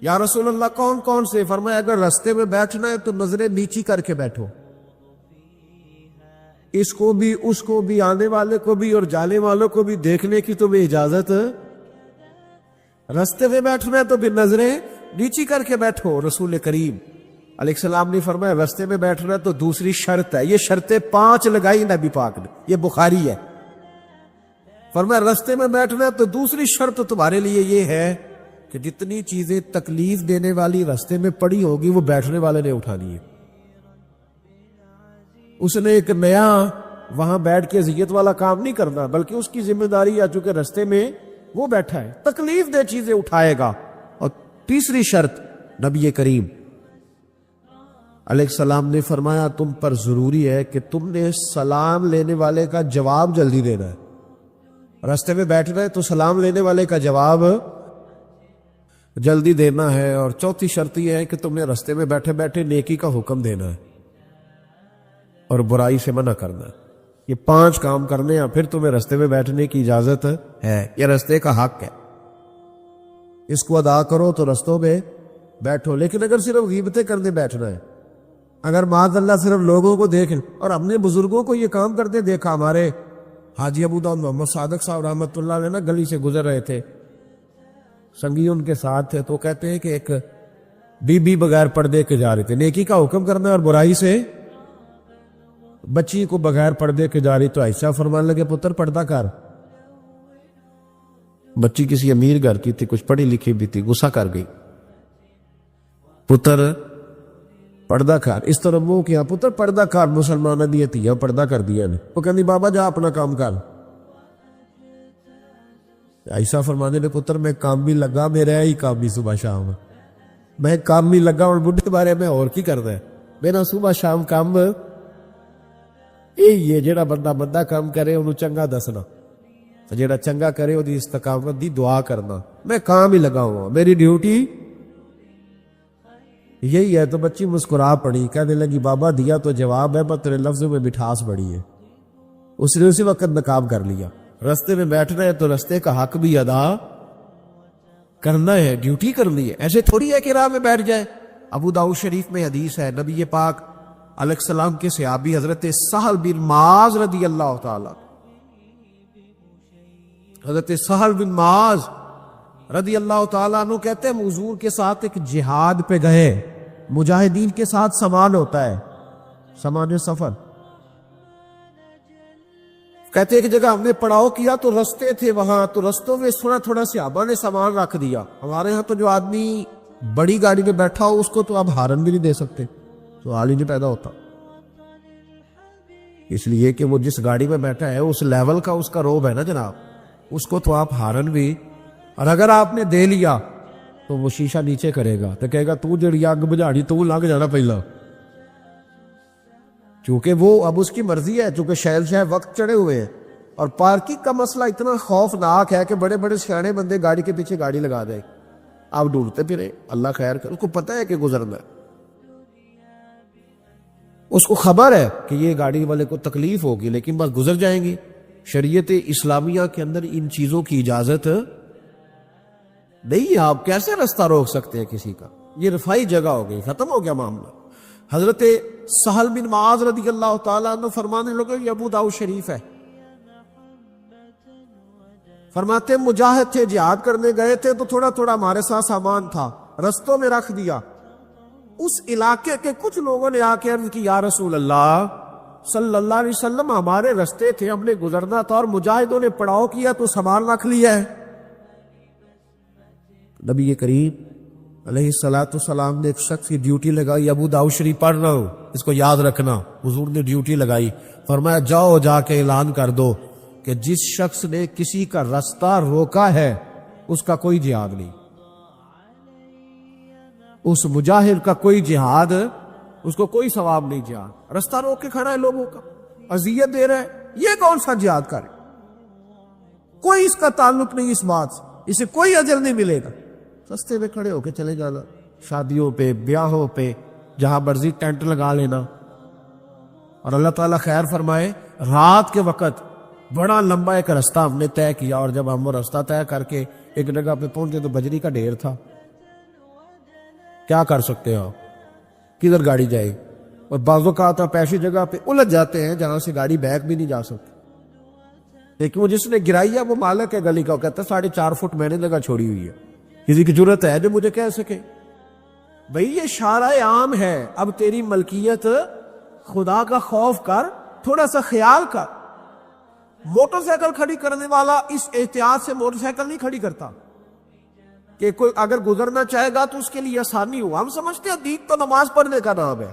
یا رسول اللہ کون کون سے؟ فرمایا اگر رستے میں بیٹھنا ہے تو نظریں نیچی کر کے بیٹھو، اس کو بھی اس کو بھی، آنے والے کو بھی اور جانے والوں کو بھی دیکھنے کی تمہیں اجازت۔ رستے میں بیٹھنا ہے تو پھر نظریں نیچی کر کے بیٹھو۔ رسول کریم علیہ السلام نے فرمایا رستے میں بیٹھنا ہے تو دوسری شرط ہے، یہ شرطیں 5 لگائی نبی پاک نے، یہ بخاری ہے۔ فرمایا رستے میں بیٹھنا ہے تو دوسری شرط تمہارے لیے یہ ہے کہ جتنی چیزیں تکلیف دینے والی رستے میں پڑی ہوگی وہ بیٹھنے والے نے اٹھانی ہے۔ اس نے ایک نیا وہاں بیٹھ کے اذیت والا کام نہیں کرنا، بلکہ اس کی ذمہ داری ہے چونکہ رستے میں وہ بیٹھا ہے، تکلیف دہ چیزیں اٹھائے گا۔ اور تیسری شرط نبی کریم علیہ السلام نے فرمایا تم پر ضروری ہے کہ تم نے سلام لینے والے کا جواب جلدی دینا ہے۔ رستے میں بیٹھ رہے تو سلام لینے والے کا جواب جلدی دینا ہے۔ اور چوتھی شرط یہ ہے کہ تم نے رستے میں بیٹھے بیٹھے نیکی کا حکم دینا ہے اور برائی سے منع کرنا ہے۔ یہ 5 کام کرنے ہیں، پھر تمہیں رستے میں بیٹھنے کی اجازت ہے، یہ رستے کا حق ہے، اس کو ادا کرو تو رستوں میں بیٹھو۔ لیکن اگر صرف غیبتیں کرنے بیٹھنا ہے، اگر معاذ اللہ صرف لوگوں کو دیکھ، اور اپنے بزرگوں کو یہ کام کرتے دیکھا، ہمارے حاجی ابو داؤد محمد صادق صاحب رحمۃ اللہ علیہ نا گلی سے گزر رہے تھے، سنگی ان کے ساتھ تھے، تو کہتے ہیں کہ ایک بی بی بغیر پردے کے جا رہے تھے، نیکی کا حکم کرنا اور برائی سے بچی کو بغیر پردے کے جا رہی، تو عائشہ فرمانے لگے پتر پردہ کر۔ بچی کسی امیر گھر کی تھی، کچھ پڑھی لکھی بھی تھی، غصہ کر گئی، پتر پردہ کر۔ اس طرح وہ کیا پتر پردہ کر، مسلمانہ دیے تھی پردہ کر دیا نے۔ وہ کہنی بابا جا اپنا کام کر۔ عائشہ فرمانے لگے پتر میں کام بھی لگا، میرا ہی کام بھی صبح شام، میں کام بھی لگا، اور بڈھے کے بارے میں اور کی کردا ہے، میرا صبح شام کام یہی ہے۔ جیڑا بندہ کام کرے انہوں چنگا دسنا، جیڑا چنگا کرے وہ استقامت دی دعا کرنا، میں کام ہی لگا ہوا، میری ڈیوٹی یہی ہے۔ تو بچی مسکرا پڑی، کہنے لگی بابا دیا تو جواب ہے، پر تیرے لفظوں میں مٹھاس بڑی ہے۔ اس نے اسی وقت نقاب کر لیا۔ رستے میں بیٹھ رہے تو رستے کا حق بھی ادا کرنا ہے، ڈیوٹی کرنی ہے، ایسے تھوڑی ہے کہ راہ میں بیٹھ جائے۔ ابو داؤد شریف میں حدیث ہے، نبی پاک علیہ السلام کے صحابی حضرت سہل بن معاذ رضی اللہ تعالی، حضرت سہل بن معاذ رضی اللہ تعالیٰ عنہ کہتے ہیں حضور کے ساتھ ایک جہاد پہ گئے، مجاہدین کے ساتھ سامان ہوتا ہے، سامان سفر، کہتے ہیں کہ جگہ ہم نے پڑاؤ کیا تو رستے تھے وہاں، تو رستوں میں تھوڑا تھوڑا صحابہ نے سامان رکھ دیا۔ ہمارے ہاں تو جو آدمی بڑی گاڑی میں بیٹھا ہو اس کو تو آپ ہارن بھی نہیں دے سکتے، تو حال ہی نہیں پیدا ہوتا، اس لیے کہ وہ جس گاڑی میں بیٹھا ہے اس لیول کا اس کا روب ہے نا جناب، اس کو تو آپ ہارن بھی، اور اگر آپ نے دے لیا تو وہ شیشہ نیچے کرے گا، تو کہے گا تو جڑی آگ بجھاڑی تو لنگ جانا پہلا، چونکہ وہ اب اس کی مرضی ہے، چونکہ شہنشاہ وقت چڑھے ہوئے ہیں۔ اور پارکنگ کا مسئلہ اتنا خوفناک ہے کہ بڑے بڑے سیانے بندے گاڑی کے پیچھے گاڑی لگا دیں، آپ ڈھونڈتے پھریں، اللہ خیر کر، اس کو پتہ ہے کہ گزرنا ہے، اس کو خبر ہے کہ یہ گاڑی والے کو تکلیف ہوگی، لیکن بس گزر جائیں گی۔ شریعت اسلامیہ کے اندر ان چیزوں کی اجازت نہیں ہے، آپ کیسے رستہ روک سکتے ہیں کسی کا؟ یہ رفائی جگہ ہو گئی، ختم ہو گیا معاملہ۔ حضرت سہل بن معاذ رضی اللہ تعالیٰ عنہ فرمانے لگے، یہ ابو داؤد شریف ہے، فرماتے مجاہد تھے، جہاد کرنے گئے تھے تو تھوڑا تھوڑا ہمارے ساتھ سامان تھا، رستوں میں رکھ دیا۔ اس علاقے کے کچھ لوگوں نے آ کے عرض کی یا رسول اللہ صلی اللہ علیہ وسلم، ہمارے رستے تھے، ہم نے گزرنا تھا، اور مجاہدوں نے پڑاؤ کیا تو سامان رکھ لیا ہے۔ نبی کریم علیہ السلام نے ایک شخص کی ڈیوٹی لگائی، ابو داؤد شریف پڑھ رہا ہوں، اس کو یاد رکھنا، حضور نے ڈیوٹی لگائی، فرمایا جاؤ جا کے اعلان کر دو کہ جس شخص نے کسی کا رستہ روکا ہے اس کا کوئی جہاد نہیں، اس مجاہد کا کوئی جہاد، اس کو کوئی ثواب نہیں جہاد، رستہ روک کے کھڑا ہے لوگوں کا، اذیت دے رہا ہے، یہ کون سا جہاد کرے؟ کوئی اس کا تعلق نہیں اس بات سے، اسے کوئی اجر نہیں ملے گا، رستے میں کھڑے ہو کے چلے جانا، شادیوں پہ بیاہوں پہ جہاں مرضی ٹینٹ لگا لینا۔ اور اللہ تعالیٰ خیر فرمائے، رات کے وقت بڑا لمبا ایک رستہ ہم نے طے کیا، اور جب ہم وہ رستہ طے کر کے ایک جگہ پہ پہنچے تو بجری کا ڈھیر تھا، کیا کر سکتے ہو، کدھر گاڑی جائے؟ اور بعض اوقات آپ ایسی جگہ پہ الجھ جاتے ہیں جہاں سے گاڑی بیک بھی نہیں جا سکتی، لیکن وہ جس نے گرائی ہے وہ مالک ہے گلی کا، وہ کہتا ہے 4.5 فٹ میں نے جگہ چھوڑی ہوئی ہے، کسی کی ضرورت ہے جو مجھے کہہ سکے؟ بھئی یہ شارع عام ہے، اب تیری ملکیت، خدا کا خوف کر، تھوڑا سا خیال کر۔ موٹر سائیکل کھڑی کرنے والا اس احتیاط سے موٹر سائیکل نہیں کھڑی کرتا کہ کوئی اگر گزرنا چاہے گا تو اس کے لیے آسانی ہو، ہم سمجھتے ہیں دین تو نماز پڑھنے کا نام ہے۔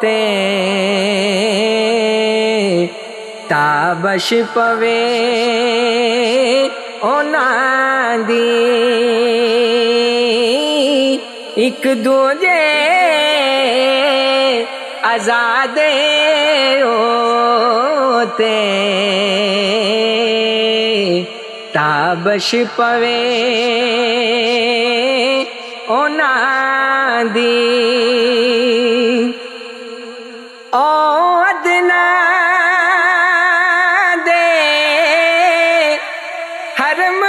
تے تابش پوے انہاں دی ایک دوجے آزادے ہوتے تابش پوے انہاں دی او ادنا دے حرم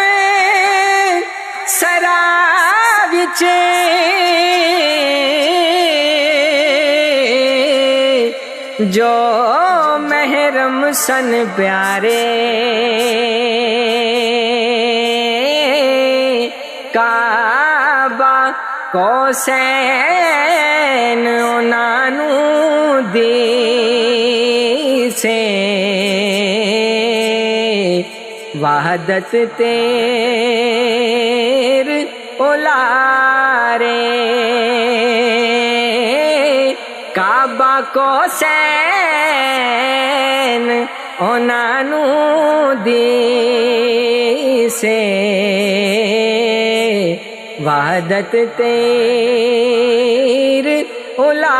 سرا وچ جو محرم سن پیارے کعبہ کوسین انہاں نوں دی سے وحدت تیر اولارے کعبہ کوسین انہاں نوں دی سے وحدت تیر اولارے